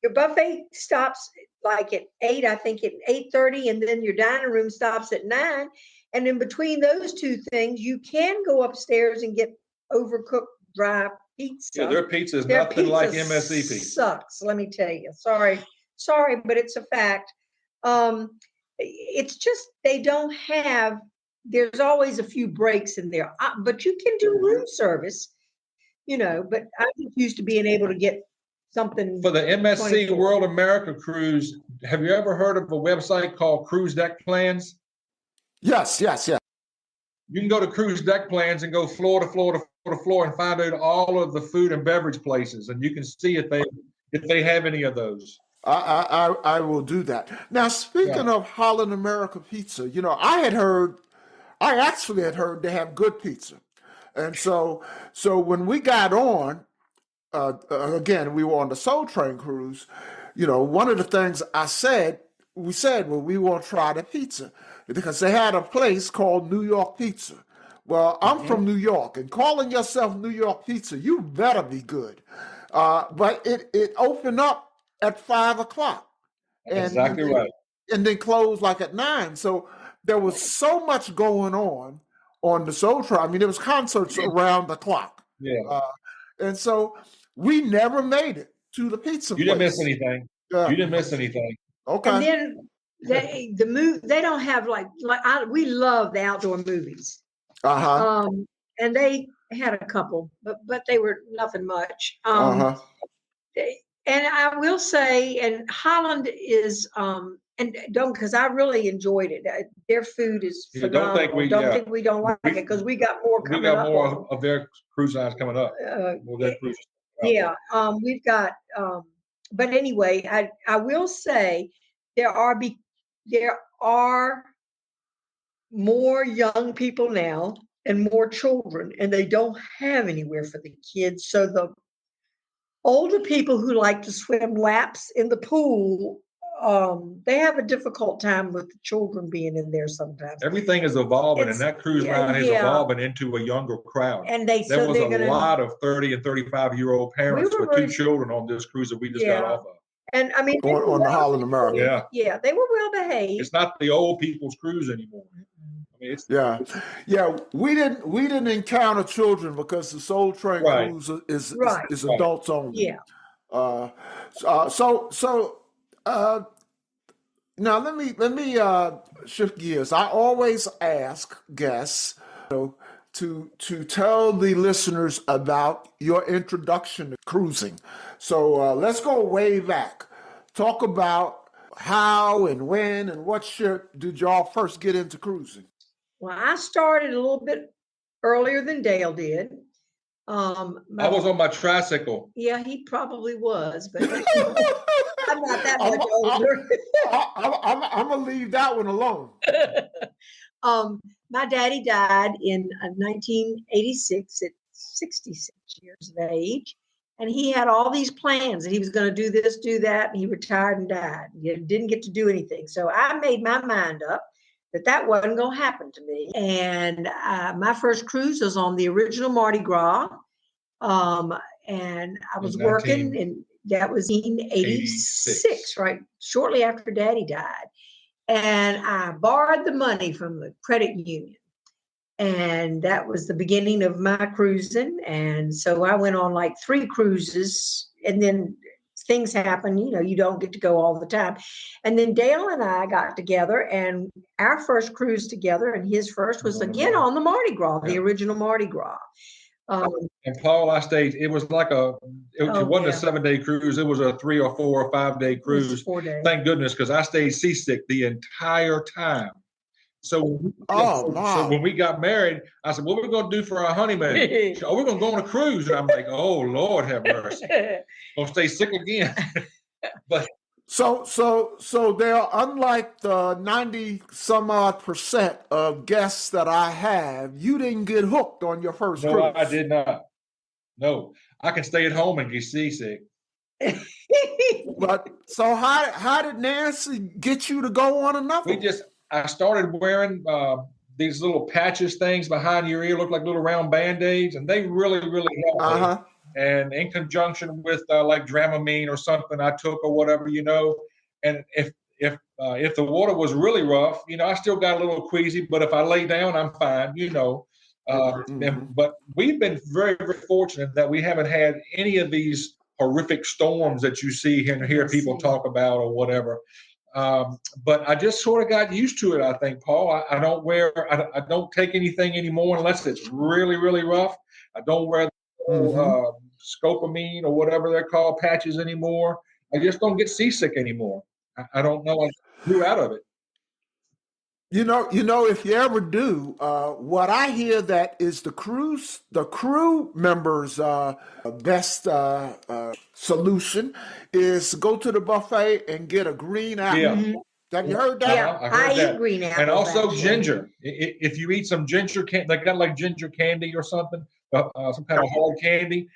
your buffet stops like at 8, I think at 8:30, and then your dining room stops at 9. And in between those two things, you can go upstairs and get overcooked dry pizza. Yeah, their pizza is nothing like MSC pizza. Sucks, let me tell you. Sorry, but it's a fact. It's just they don't have. There's always a few breaks in there, but you can do room service, But I'm used to being able to get something for the MSC 24. World America cruise. Have you ever heard of a website called Cruise Deck Plans? Yes. You can go to Cruise Deck Plans and go floor to floor to floor and find out all of the food and beverage places, and you can see if they have any of those. I will do that. Now, speaking of Holland America pizza, I actually had heard they have good pizza. And so when we got on, again, we were on the Soul Train cruise, one of the things we said, well, we want to try the pizza because they had a place called New York Pizza. Well, I'm from New York, and calling yourself New York Pizza, you better be good. But it opened up at 5 o'clock. Exactly right. And then closed like at 9. So there was so much going on the Soul Train. I mean, there was concerts around the clock. Yeah. And so we never made it to the pizza place. You didn't miss anything. You didn't miss anything. Okay. And then they don't have we love the outdoor movies. And they had a couple, but they were nothing much. And I will say, and Holland is because I really enjoyed it. Their food is phenomenal. Don't think we don't like it because we got more coming up. We got more of their cruise lines coming up. Yeah, we've got. But anyway, I will say there are more young people now and more children, and they don't have anywhere for the kids. So the older people who like to swim laps in the pool, they have a difficult time with the children being in there sometimes. Everything is evolving, and that cruise line is evolving into a younger crowd. And there was a lot of 30 and 35-year-old parents with 2 children on this cruise that we just got off of. And I mean, on the Holland America. Yeah, they were well behaved. It's not the old people's cruise anymore. I mean, we didn't encounter children because the Soul Train cruise is adults only. Yeah. Now let me shift gears. I always ask guests to tell the listeners about your introduction to cruising. So let's go way back. Talk about how and when and what ship did y'all first get into cruising? Well, I started a little bit earlier than Dale did. I was on my tricycle. Yeah, he probably was, but I'm not that much older. I'm going to leave that one alone. My daddy died in 1986 at 66 years of age. And he had all these plans that he was going to do this, do that. And he retired and died. He didn't get to do anything. So I made my mind up that wasn't going to happen to me. And my first cruise was on the original Mardi Gras. And I was working, and that was in 1986, right? Shortly after Daddy died. And I borrowed the money from the credit union. And that was the beginning of my cruising. And so I went on like 3 cruises, and then things happen, you don't get to go all the time. And then Dale and I got together, and our first cruise together, and his first was again on the Mardi Gras, the original Mardi Gras. And Paul, I stayed. It was like it wasn't a 7-day cruise. It was a 3 or 4 or 5-day cruise. 4 days. Thank goodness, because I stayed seasick the entire time. So, so when we got married, I said, "What are we going to do for our honeymoon?" She said, "Oh, we're going to go on a cruise." And I'm like, "Oh, Lord have mercy. Gonna stay sick again." But So they're unlike the 90 some odd % of guests that I have. You didn't get hooked on your first cruise. No, I did not. No, I can stay at home and get seasick. But so how did Nancy get you to go on another? I started wearing these little patches things behind your ear, look like little round Band-Aids, and they really, really helped me. And in conjunction with like Dramamine or something I took or whatever, and if the water was really rough, I still got a little queasy, but if I lay down, I'm fine, But we've been very, very fortunate that we haven't had any of these horrific storms that you see and hear people talk about or whatever. But I just sort of got used to it, I think, Paul. I don't take anything anymore unless it's really, really rough. I don't wear scopamine or whatever they're called, patches anymore. I just don't get seasick anymore. I don't know. I grew out of it. If you ever do, what I hear that is the crew members' best solution is go to the buffet and get a green apple. Yeah. Have you heard that? Yeah, I eat green apples. And also ginger. If you eat some ginger candy, they got like ginger candy or something, some kind of hard candy.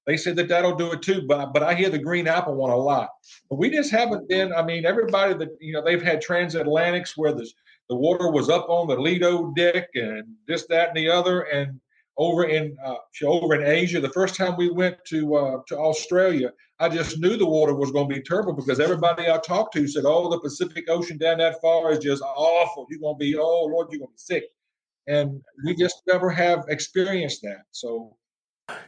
They said that'll do it too, but I hear the green apple one a lot. But we just haven't been. I mean, everybody that they've had transatlantics where the water was up on the Lido deck and this, that, and the other. And over in Asia, the first time we went to Australia, I just knew the water was going to be terrible because everybody I talked to said, "Oh, the Pacific Ocean down that far is just awful. You're going to be, oh Lord, you're going to be sick." And we just never have experienced that. So.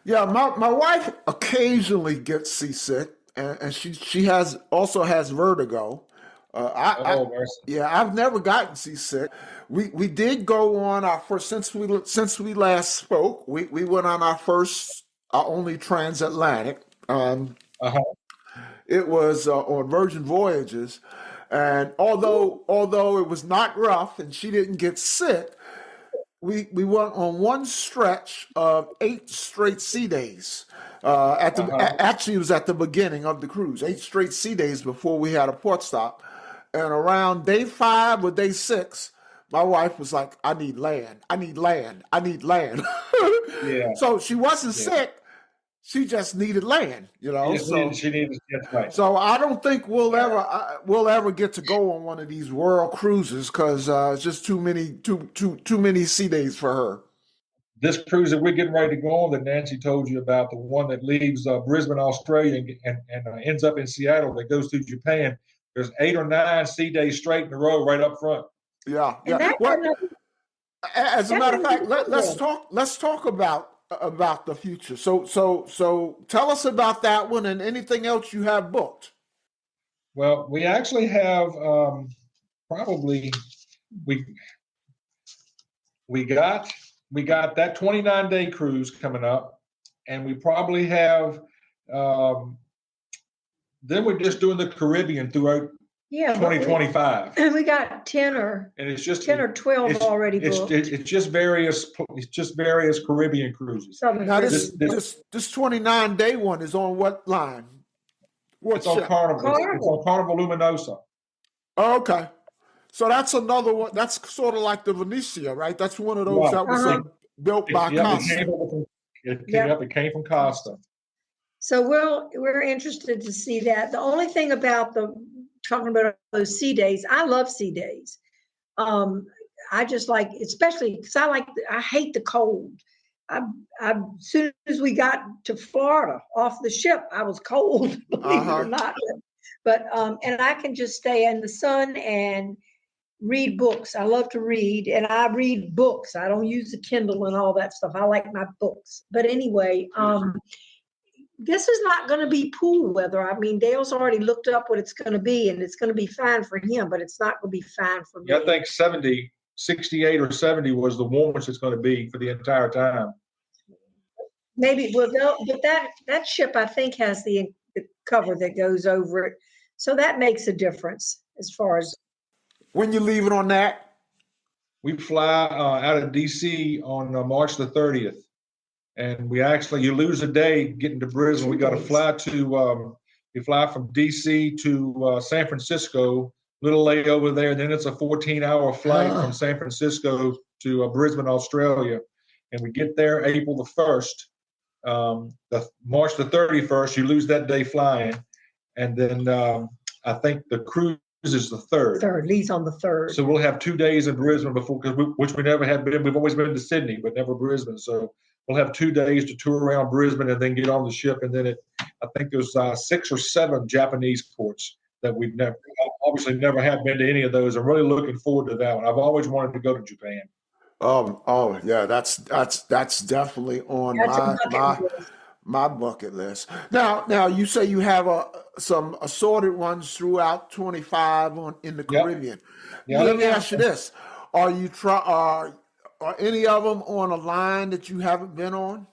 Yeah, my wife occasionally gets seasick, and she also has vertigo. I've never gotten seasick. We did go on our first since we last spoke. We went on our only transatlantic. It was on Virgin Voyages, and although it was not rough and she didn't get sick, we went on one stretch of 8 straight sea days. Actually, it was at the beginning of the cruise, 8 straight sea days before we had a port stop. And around day 5 or day 6, my wife was like, "I need land. I need land. I need land." Yeah. So she wasn't sick. She just needed land, She needed. That's right. So I don't think we'll ever get to go on one of these world cruises because it's just too many sea days for her. This cruise that we're getting ready to go on that Nancy told you about, the one that leaves Brisbane, Australia, and ends up in Seattle, that goes through Japan. There's 8 or 9 sea days straight in a row right up front. Yeah. Well, as a matter of fact, let's talk about the future. So tell us about that one and anything else you have booked. Well, we actually have probably we got that 29-day cruise coming up, and we probably have then we're just doing the Caribbean throughout 2025. And we got 10 or 12 already booked. It's just various Caribbean cruises. Now this 29-day one is on what line? It's on Carnival. It's on Carnival Luminosa. Oh, okay. So that's another one. That's sort of like the Venetia, right? That's one of those that was built by Costa. It came from Costa. So we're interested to see that. The only thing about talking about those sea days, I love sea days. I just like, especially because I hate the cold. As soon as we got to Florida off the ship, I was cold, believe it or not. But and I can just stay in the sun and read books. I love to read, and I read books. I don't use the Kindle and all that stuff. I like my books. But anyway, this is not going to be pool weather. I mean, Dale's already looked up what it's going to be, and it's going to be fine for him, but it's not going to be fine for me. I think 68 or 70 was the warmest it's going to be for the entire time. Maybe, well, no, but that ship, I think, has the cover that goes over it. So that makes a difference as far as. When you leaving on that? We fly out of DC on March the 30th. And you lose a day getting to Brisbane. We got to fly you fly from DC to San Francisco, little layover there. Then it's a 14-hour flight from San Francisco to Brisbane, Australia. And we get there April the 1st. March the 31st, you lose that day flying. And then I think the cruise is the 3rd. Leaves on the 3rd. So we'll have 2 days in Brisbane before, which we never have been. We've always been to Sydney, but never Brisbane. So we'll have 2 days to tour around Brisbane and then get on the ship. And then I think there's 6 or 7 Japanese ports that we've obviously never have been to any of those. I'm really looking forward to that one. I've always wanted to go to Japan. Oh yeah, that's definitely on my bucket list. Now you say you have some assorted ones throughout 25 in the Caribbean. Yep. Let me ask you this: are any of them on a line that you haven't been on?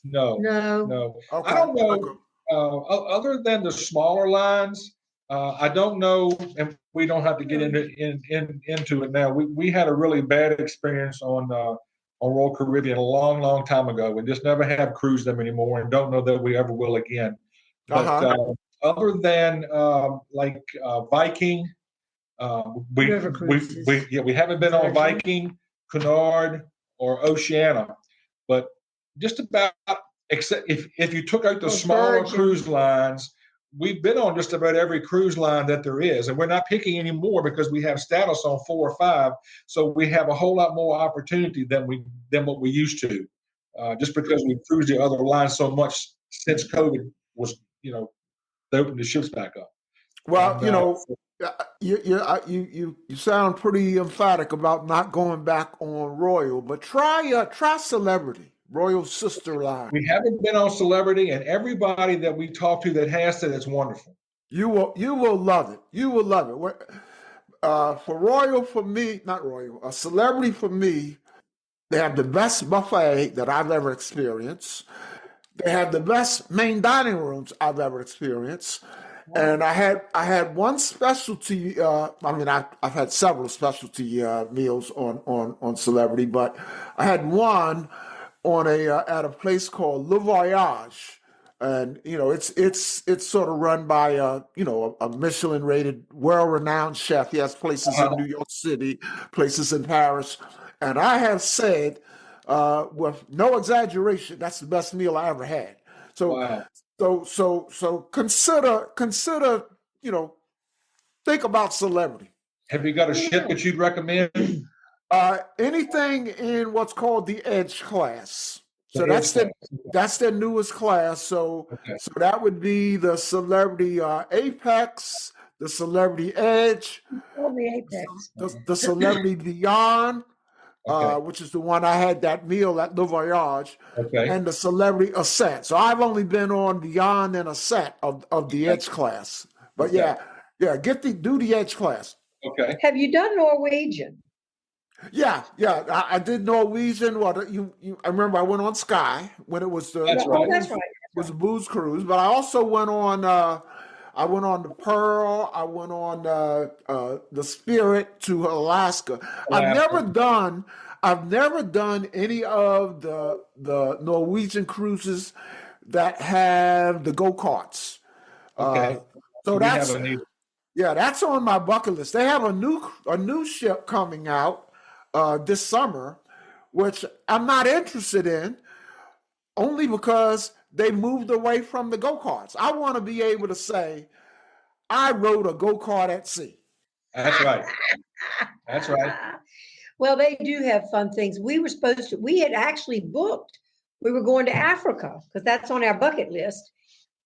No. Okay. I don't know. Other than the smaller lines, I don't know, and we don't have to get into it now. We had a really bad experience on Royal Caribbean a long, long time ago. We just never have cruised them anymore, and don't know that we ever will again. But other than Viking, we haven't been on Viking, Cunard, or Oceania, but just about, except if you took out the smaller cruise lines, we've been on just about every cruise line that there is, and we're not picking any more because we have status on 4 or 5, so we have a whole lot more opportunity than what we used to, just because we've cruised the other lines so much since COVID was, they opened the ships back up. Well, you sound pretty emphatic about not going back on Royal, but try Celebrity, Royal's sister line. We haven't been on Celebrity, and everybody that we talk to that has said it's wonderful. You will love it. You will love it. For Royal, for me, not Royal, Celebrity for me, they have the best buffet that I've ever experienced. They have the best main dining rooms I've ever experienced. And I had one specialty. I've had several specialty meals on Celebrity, but I had one on at a place called Le Voyage, and it's sort of run by a Michelin rated, world renowned chef. He has places in New York City, places in Paris, and I have said, with no exaggeration, that's the best meal I ever had. So. Wow. So consider, think about Celebrity. Have you got a ship that you'd recommend? Anything in what's called the Edge class. So that's their newest class. So that would be the Celebrity Apex, the Celebrity Edge, the Celebrity Beyond. Which is the one I had that meal at Le Voyage, and the Celebrity Ascent. So I've only been on Beyond and Ascent of the Edge class. But do the Edge class. Okay. Have you done Norwegian? Yeah. I did Norwegian. I remember I went on Sky when it was was a booze cruise, but I also went on. I went on the Pearl. I went on the Spirit to Alaska. I've never done any of the Norwegian cruises that have the go-karts. So that's on my bucket list. They have a new ship coming out this summer, which I'm not interested in, only because they moved away from the go-karts. I want to be able to say, I rode a go-kart at sea. That's right. That's right. Well, they do have fun things. We had actually booked, we were going to Africa because that's on our bucket list.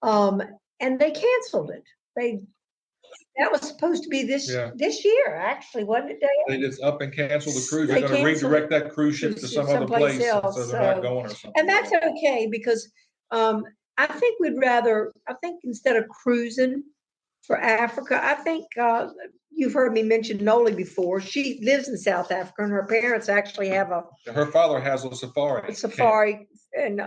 And they canceled it. That was supposed to be this year, actually, wasn't it, Dale? They just up and canceled the cruise. They're going to redirect that cruise ship to some other place, else, so they're not going or something. And that's okay because I think instead of cruising for Africa, I think you've heard me mention Noli before. She lives in South Africa, and her parents actually have her father has a safari. And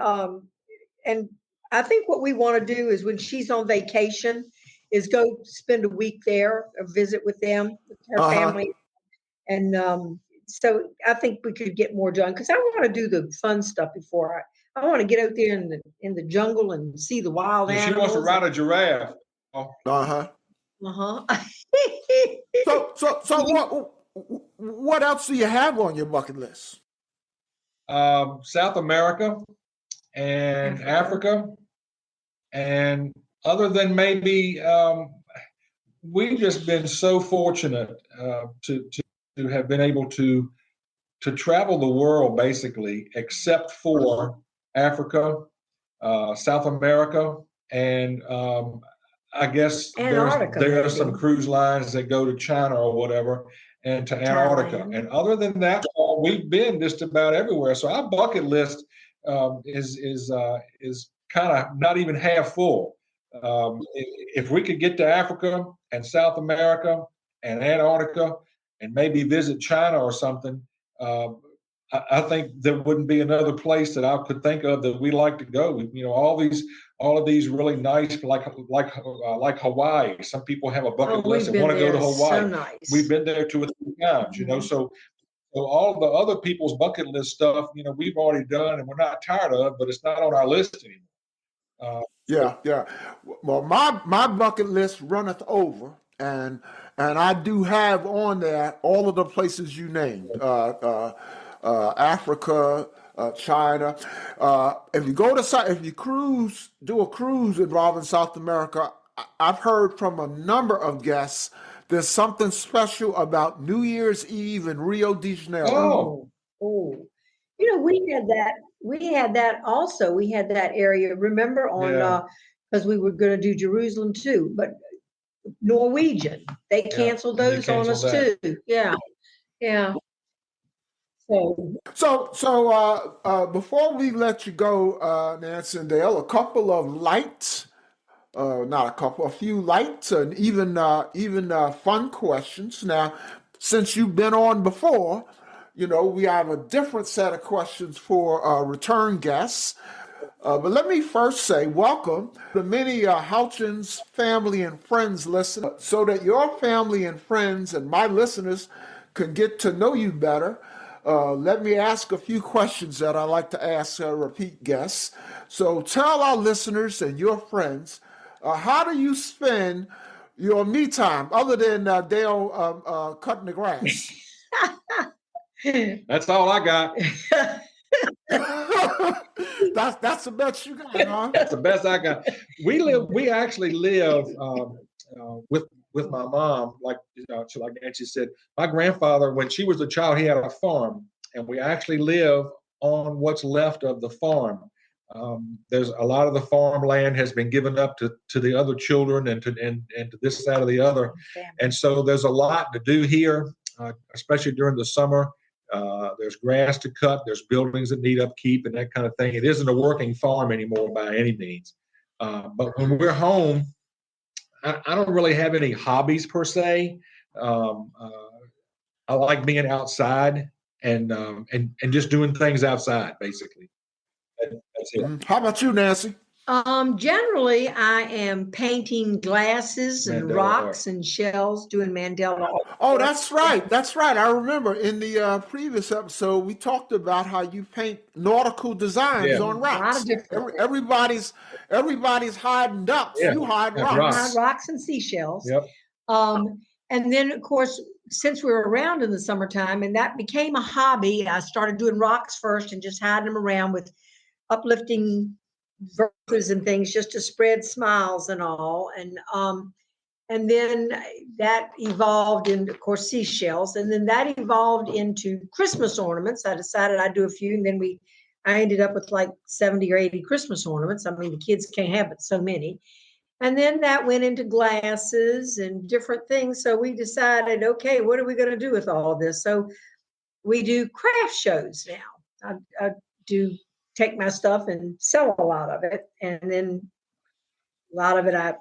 and I think what we want to do is when she's on vacation is go spend a week there, or visit with them, with her family. And so I think we could get more done because I want to do the fun stuff before I want to get out there in the jungle and see the wild She animals. wants to ride a giraffe. So what else do you have on your bucket list? South America and Africa. And other than maybe, we've just been so fortunate to have been able to travel the world basically, except for Africa, South America, and I guess there are some cruise lines that go to China or whatever, and to Antarctica. Thailand. And other than that, we've been just about everywhere. So our bucket list is kind of not even half full. If we could get to Africa and South America and Antarctica and maybe visit China or something, I think there wouldn't be another place that I could think of that we like to go. All of these really nice, like Hawaii. Some people have a bucket list and want to go to Hawaii. So nice. We've been there 2 or 3 times, So all the other people's bucket list stuff, we've already done and we're not tired of, but it's not on our list anymore. Yeah. Well, my bucket list runneth over, and I do have on there all of the places you named, Africa, China. If you do a cruise involving South America, I've heard from a number of guests there's something special about New Year's Eve in Rio de Janeiro. Oh. We had that also. We had that area, remember, because we were going to do Jerusalem too, but Norwegian, they canceled those on us too. Yeah. So before we let you go, Nancy and Dale, a few light and even fun questions. Now, since you've been on before, we have a different set of questions for return guests. But let me first say welcome to many Houchens family and friends listen, so that your family and friends and my listeners can get to know you better. Let me ask a few questions that I like to ask repeat guests. So tell our listeners and your friends, how do you spend your me time other than Dale cutting the grass? That's all I got. That's the best you got, huh? That's the best I got. We actually live with my mom, like Nancy said. My grandfather, when she was a child, he had a farm, and we actually live on what's left of the farm. There's a lot of the farmland has been given up to the other children and to this side of the other, and so there's a lot to do here, especially during the summer. There's grass to cut. There's buildings that need upkeep and that kind of thing. It isn't a working farm anymore by any means. But when we're home, I don't really have any hobbies per se. I like being outside and just doing things outside, basically. That's it. How about you, Nancy? Generally, I am painting glasses and rocks and shells, doing Mandela art. Oh, that's right. I remember in the previous episode, we talked about how you paint nautical designs on rocks. A lot of different Everybody's hiding ducks. Yeah. You hide rocks. I hide rocks and seashells. Yep. And then, of course, since we were around in the summertime, and that became a hobby, I started doing rocks first and just hiding them around with uplifting verses and things just to spread smiles and all. And then that evolved into, of course, seashells. And then that evolved into Christmas ornaments. I decided I'd do a few. And then I ended up with like 70 or 80 Christmas ornaments. I mean, the kids can't have but so many. And then that went into glasses and different things. So we decided, okay, what are we going to do with all of this? So we do craft shows now. I do take my stuff and sell a lot of it. And then a lot of it I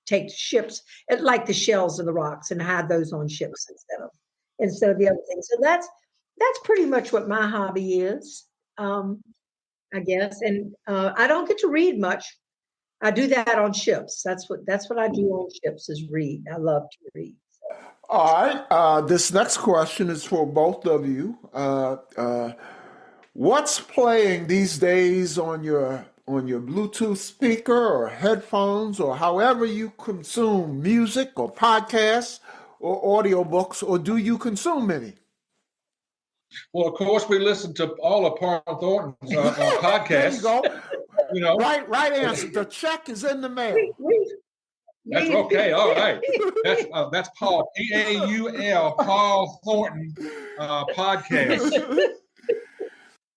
take to ships, like the shells of the rocks, and hide those on ships instead of the other things. So that's pretty much what my hobby is. I guess. And I don't get to read much. I do that on ships. That's what I do on ships is read. I love to read. All right. This next question is for both of you. What's playing these days on your Bluetooth speaker or headphones or however you consume music or podcasts or audiobooks, or do you consume any? Well, of course, we listen to all of Paul Thornton's There you podcasts. go. You know, Right answer. The check is in the mail. that's okay. All right. That's Paul, Paul, Paul Thornton podcast.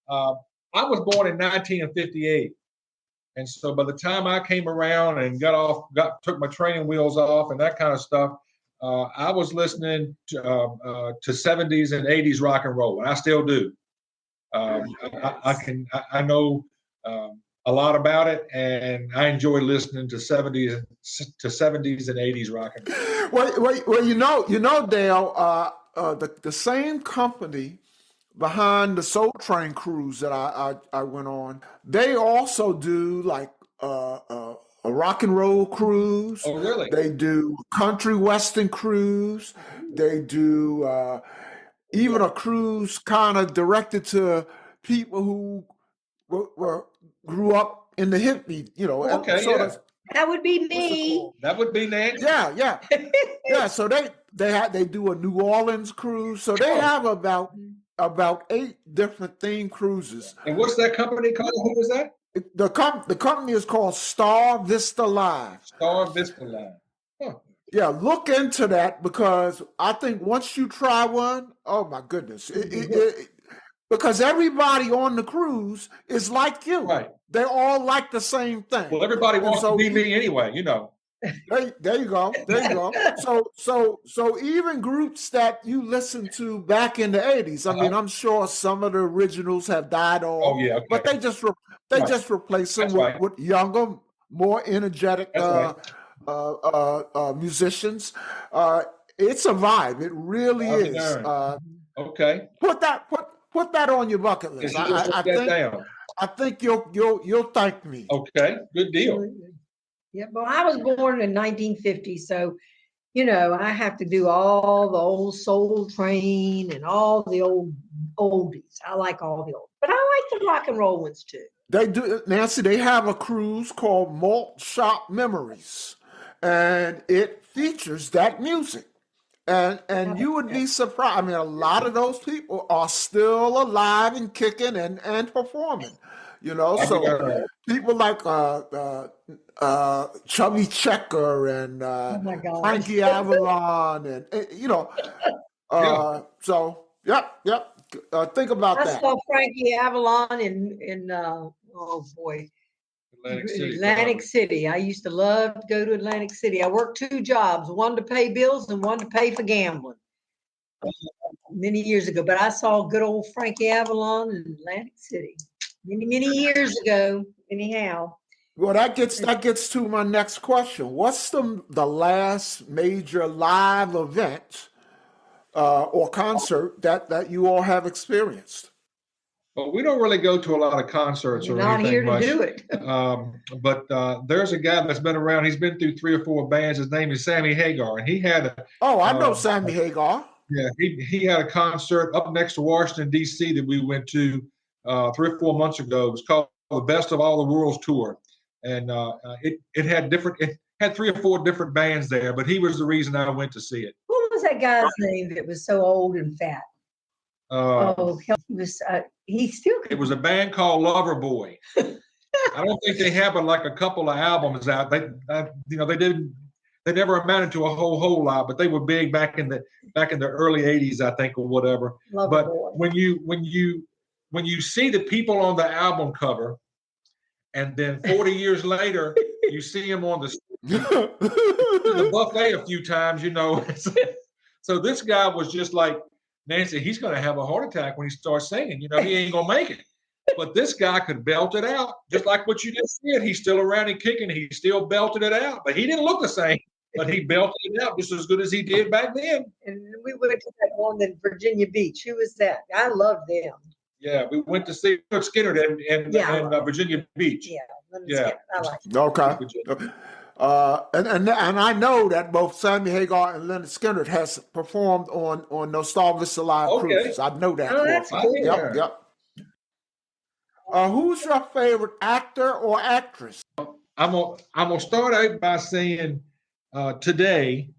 I was born in 1958. And so by the time I came around and took my training wheels off and that kind of stuff, I was listening to 70s and 80s rock and roll, and I still do. I know a lot about it, and I enjoy listening to 70s and 80s rock and roll. Well, you know, Dale, the same company behind the Soul Train cruise that I went on, they also do like a rock and roll cruise. Oh, really? They do country western cruise. They do even a cruise kind of directed to people who grew up in the hippie, Okay, sort yeah. of. That would be me. That would be Nancy. Yeah. So they do a New Orleans cruise. So they have about 8 different themed cruises. And what's that company called? Who is that? The company is called Star Vista Line. Star Vista Line. Huh. Yeah, look into that because I think once you try one, oh my goodness, because everybody on the cruise is like you. Right. They all like the same thing. Well, everybody wants to be me anyway, you know. There you go. So even groups that you listened to back in the 80s, I mean, I'm sure some of the originals have died off. Oh, yeah, okay. But they just replace them with younger, more energetic musicians. It's a vibe. It really is. Okay. Put that on your bucket list. I think you'll thank me. Okay, good deal. Yeah, well, I was born in 1950, so I have to do all the old Soul Train and all the old oldies. I like all the old, but I like the rock and roll ones too. They do, Nancy. They have a cruise called Malt Shop Memories, and it features that music. And you would be surprised. I mean, a lot of those people are still alive and kicking and performing. So people like Chubby Checker and Frankie Avalon, and so yep. Think about that. I saw Frankie Avalon in Atlantic City. I used to love to go to Atlantic City. I worked 2 jobs, one to pay bills and one to pay for gambling many years ago. But I saw good old Frankie Avalon in Atlantic City many years ago. Anyhow. Well, that gets to my next question. What's the last major live event or concert that you all have experienced? Well, we don't really go to a lot of concerts or not anything here to much. do it. But there's a guy that's been around. He's been through 3 or 4 bands. His name is Sammy Hagar, and he had I know Sammy Hagar. Yeah, he had a concert up next to Washington, D.C. that we went to 3 or 4 months ago. It was called the Best of All the Worlds Tour, and it had 3 or 4 different bands there. But he was the reason I went to see it. What was that guy's name that was so old and fat? He was. He still. It was a band called Loverboy. I don't think they have like a couple of albums out. They didn't. They never amounted to a whole lot, but they were big back in the early '80s, I think, or whatever. But when you see the people on the album cover, and then 40 years later you see them on the buffet a few times, So this guy was just like, Nancy, he's going to have a heart attack when he starts singing. He ain't going to make it. But this guy could belt it out, just like what you just said. He's still around and kicking. He still belted it out. But he didn't look the same. But he belted it out just as good as he did back then. And we went to that one in Virginia Beach. Who was that? I loved them. Yeah, we went to see Skinner in Virginia Beach. Yeah, Yeah. Skinner. I like it. Okay. And I know that both Sammy Hagar and Leonard Skinner has performed on those Star Vista Live cruises. I know that. Oh, that's cool. Yep. Who's your favorite actor or actress? I'm gonna start out by saying today,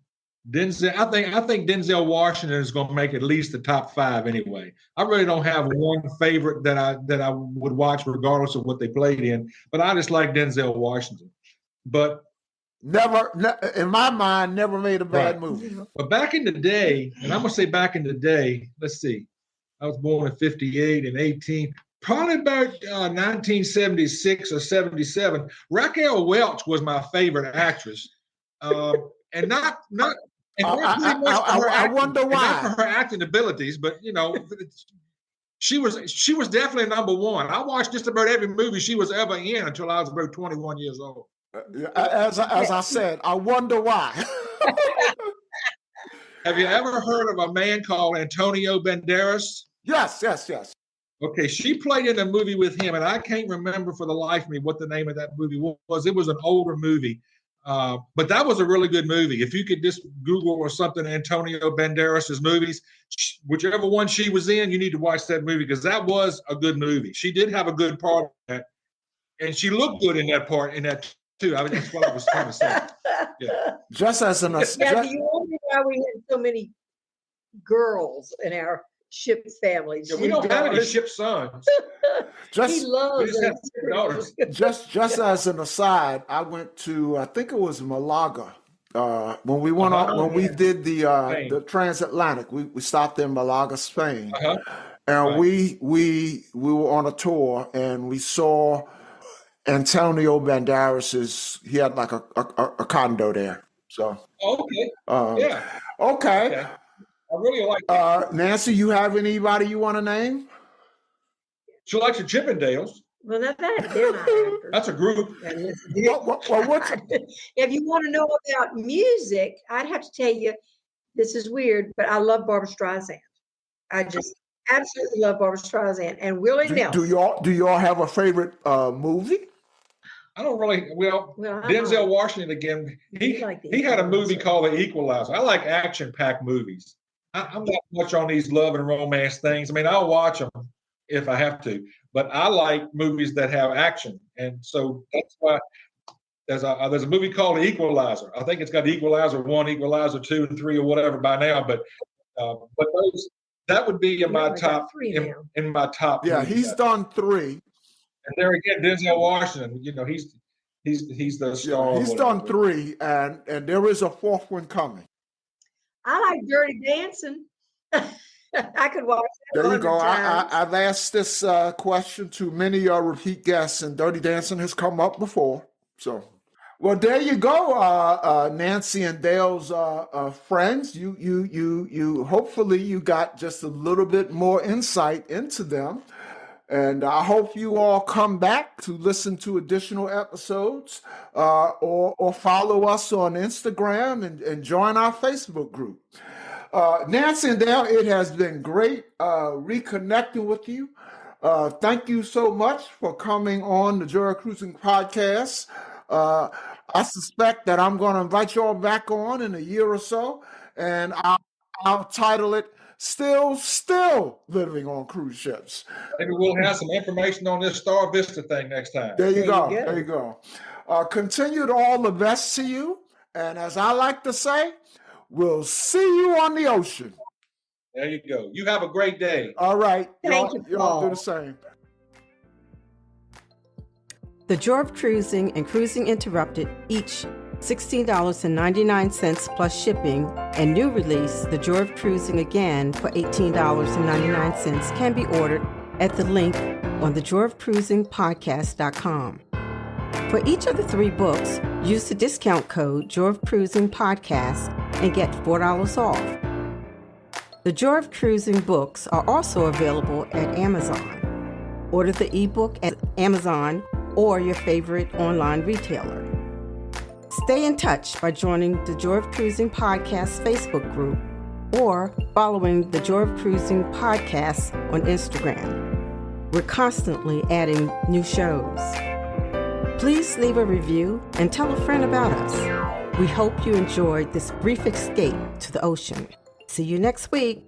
Denzel. I think Denzel Washington is gonna make at least the top 5 anyway. I really don't have one favorite that I would watch regardless of what they played in, but I just like Denzel Washington. But Never, in my mind, never made a bad movie. But back in the day, and I'm gonna say back in the day, let's see, I was born in 58 and 18. Probably about 1976 or 77. Raquel Welch was my favorite actress, and not. And I wonder why. Not for her acting abilities, but she was definitely number one. I watched just about every movie she was ever in until I was about 21 years old. As I said, I wonder why. Have you ever heard of a man called Antonio Banderas? Yes. Okay, she played in a movie with him, and I can't remember for the life of me what the name of that movie was. It was an older movie, but that was a really good movie. If you could just Google or something Antonio Banderas' movies, whichever one she was in, you need to watch that movie because that was a good movie. She did have a good part in that, and she looked good in that part, too. I mean, that's what I was trying to say. Yeah. Just as an you wonder why we had so many girls in our ship families. Yeah, we don't have any ship sons. He loves daughters. Just as an aside, I went to I think it was Malaga when we went when we did the transatlantic. We stopped in Malaga, Spain, and we were on a tour and we saw Antonio Banderas. He had like a condo there. So okay, okay. I really like Nancy, you have anybody you want to name? She likes the Chippendales. Well, they're not actors. That's a group. If you want to know about music, I'd have to tell you, this is weird, but I love Barbra Streisand. I just absolutely love Barbra Streisand and Willie Nelson. Do y'all have a favorite movie? I don't really. Well Denzel Washington again. He had a movie called The Equalizer. I like action-packed movies. I'm not much on these love and romance things. I mean, I'll watch them if I have to, but I like movies that have action, and so that's why there's a movie called The Equalizer. I think it's got Equalizer 1, Equalizer 2, and 3, or whatever by now. But that would be in my top. In my top. Yeah, he's done 3. And there again, Denzel Washington. He's the star. He's done 3, and there is a 4th one coming. I like Dirty Dancing. I could watch that. There you go. I've asked this question to many repeat guests, and Dirty Dancing has come up before. So, well, there you go, Nancy and Dale's friends. You hopefully you got just a little bit more insight into them. And I hope you all come back to listen to additional episodes or follow us on Instagram and join our Facebook group. Nancy and Dale, it has been great reconnecting with you. Thank you so much for coming on the Joy Cruising Podcast. I suspect that I'm going to invite you all back on in a year or so, and I'll title it Still Living on Cruise Ships. Maybe we'll have some information on this Star Vista thing next time. There you go. Continued all the best to you. And as I like to say, we'll see you on the ocean. There you go. You have a great day. All right. Thank you, y'all do the same. The Joy of Cruising and Cruising Interrupted, each $16.99 plus shipping, and new release, The Joy of Cruising Again for $18.99 can be ordered at the link on thejoyofcruisingpodcast.com. For each of the 3 books, use the discount code Joy of Cruising Podcast and get $4 off. The Joy of Cruising books are also available at Amazon. Order the ebook at Amazon or your favorite online retailer. Stay in touch by joining the Joy of Cruising Podcast Facebook group or following the Joy of Cruising Podcast on Instagram. We're constantly adding new shows. Please leave a review and tell a friend about us. We hope you enjoyed this brief escape to the ocean. See you next week.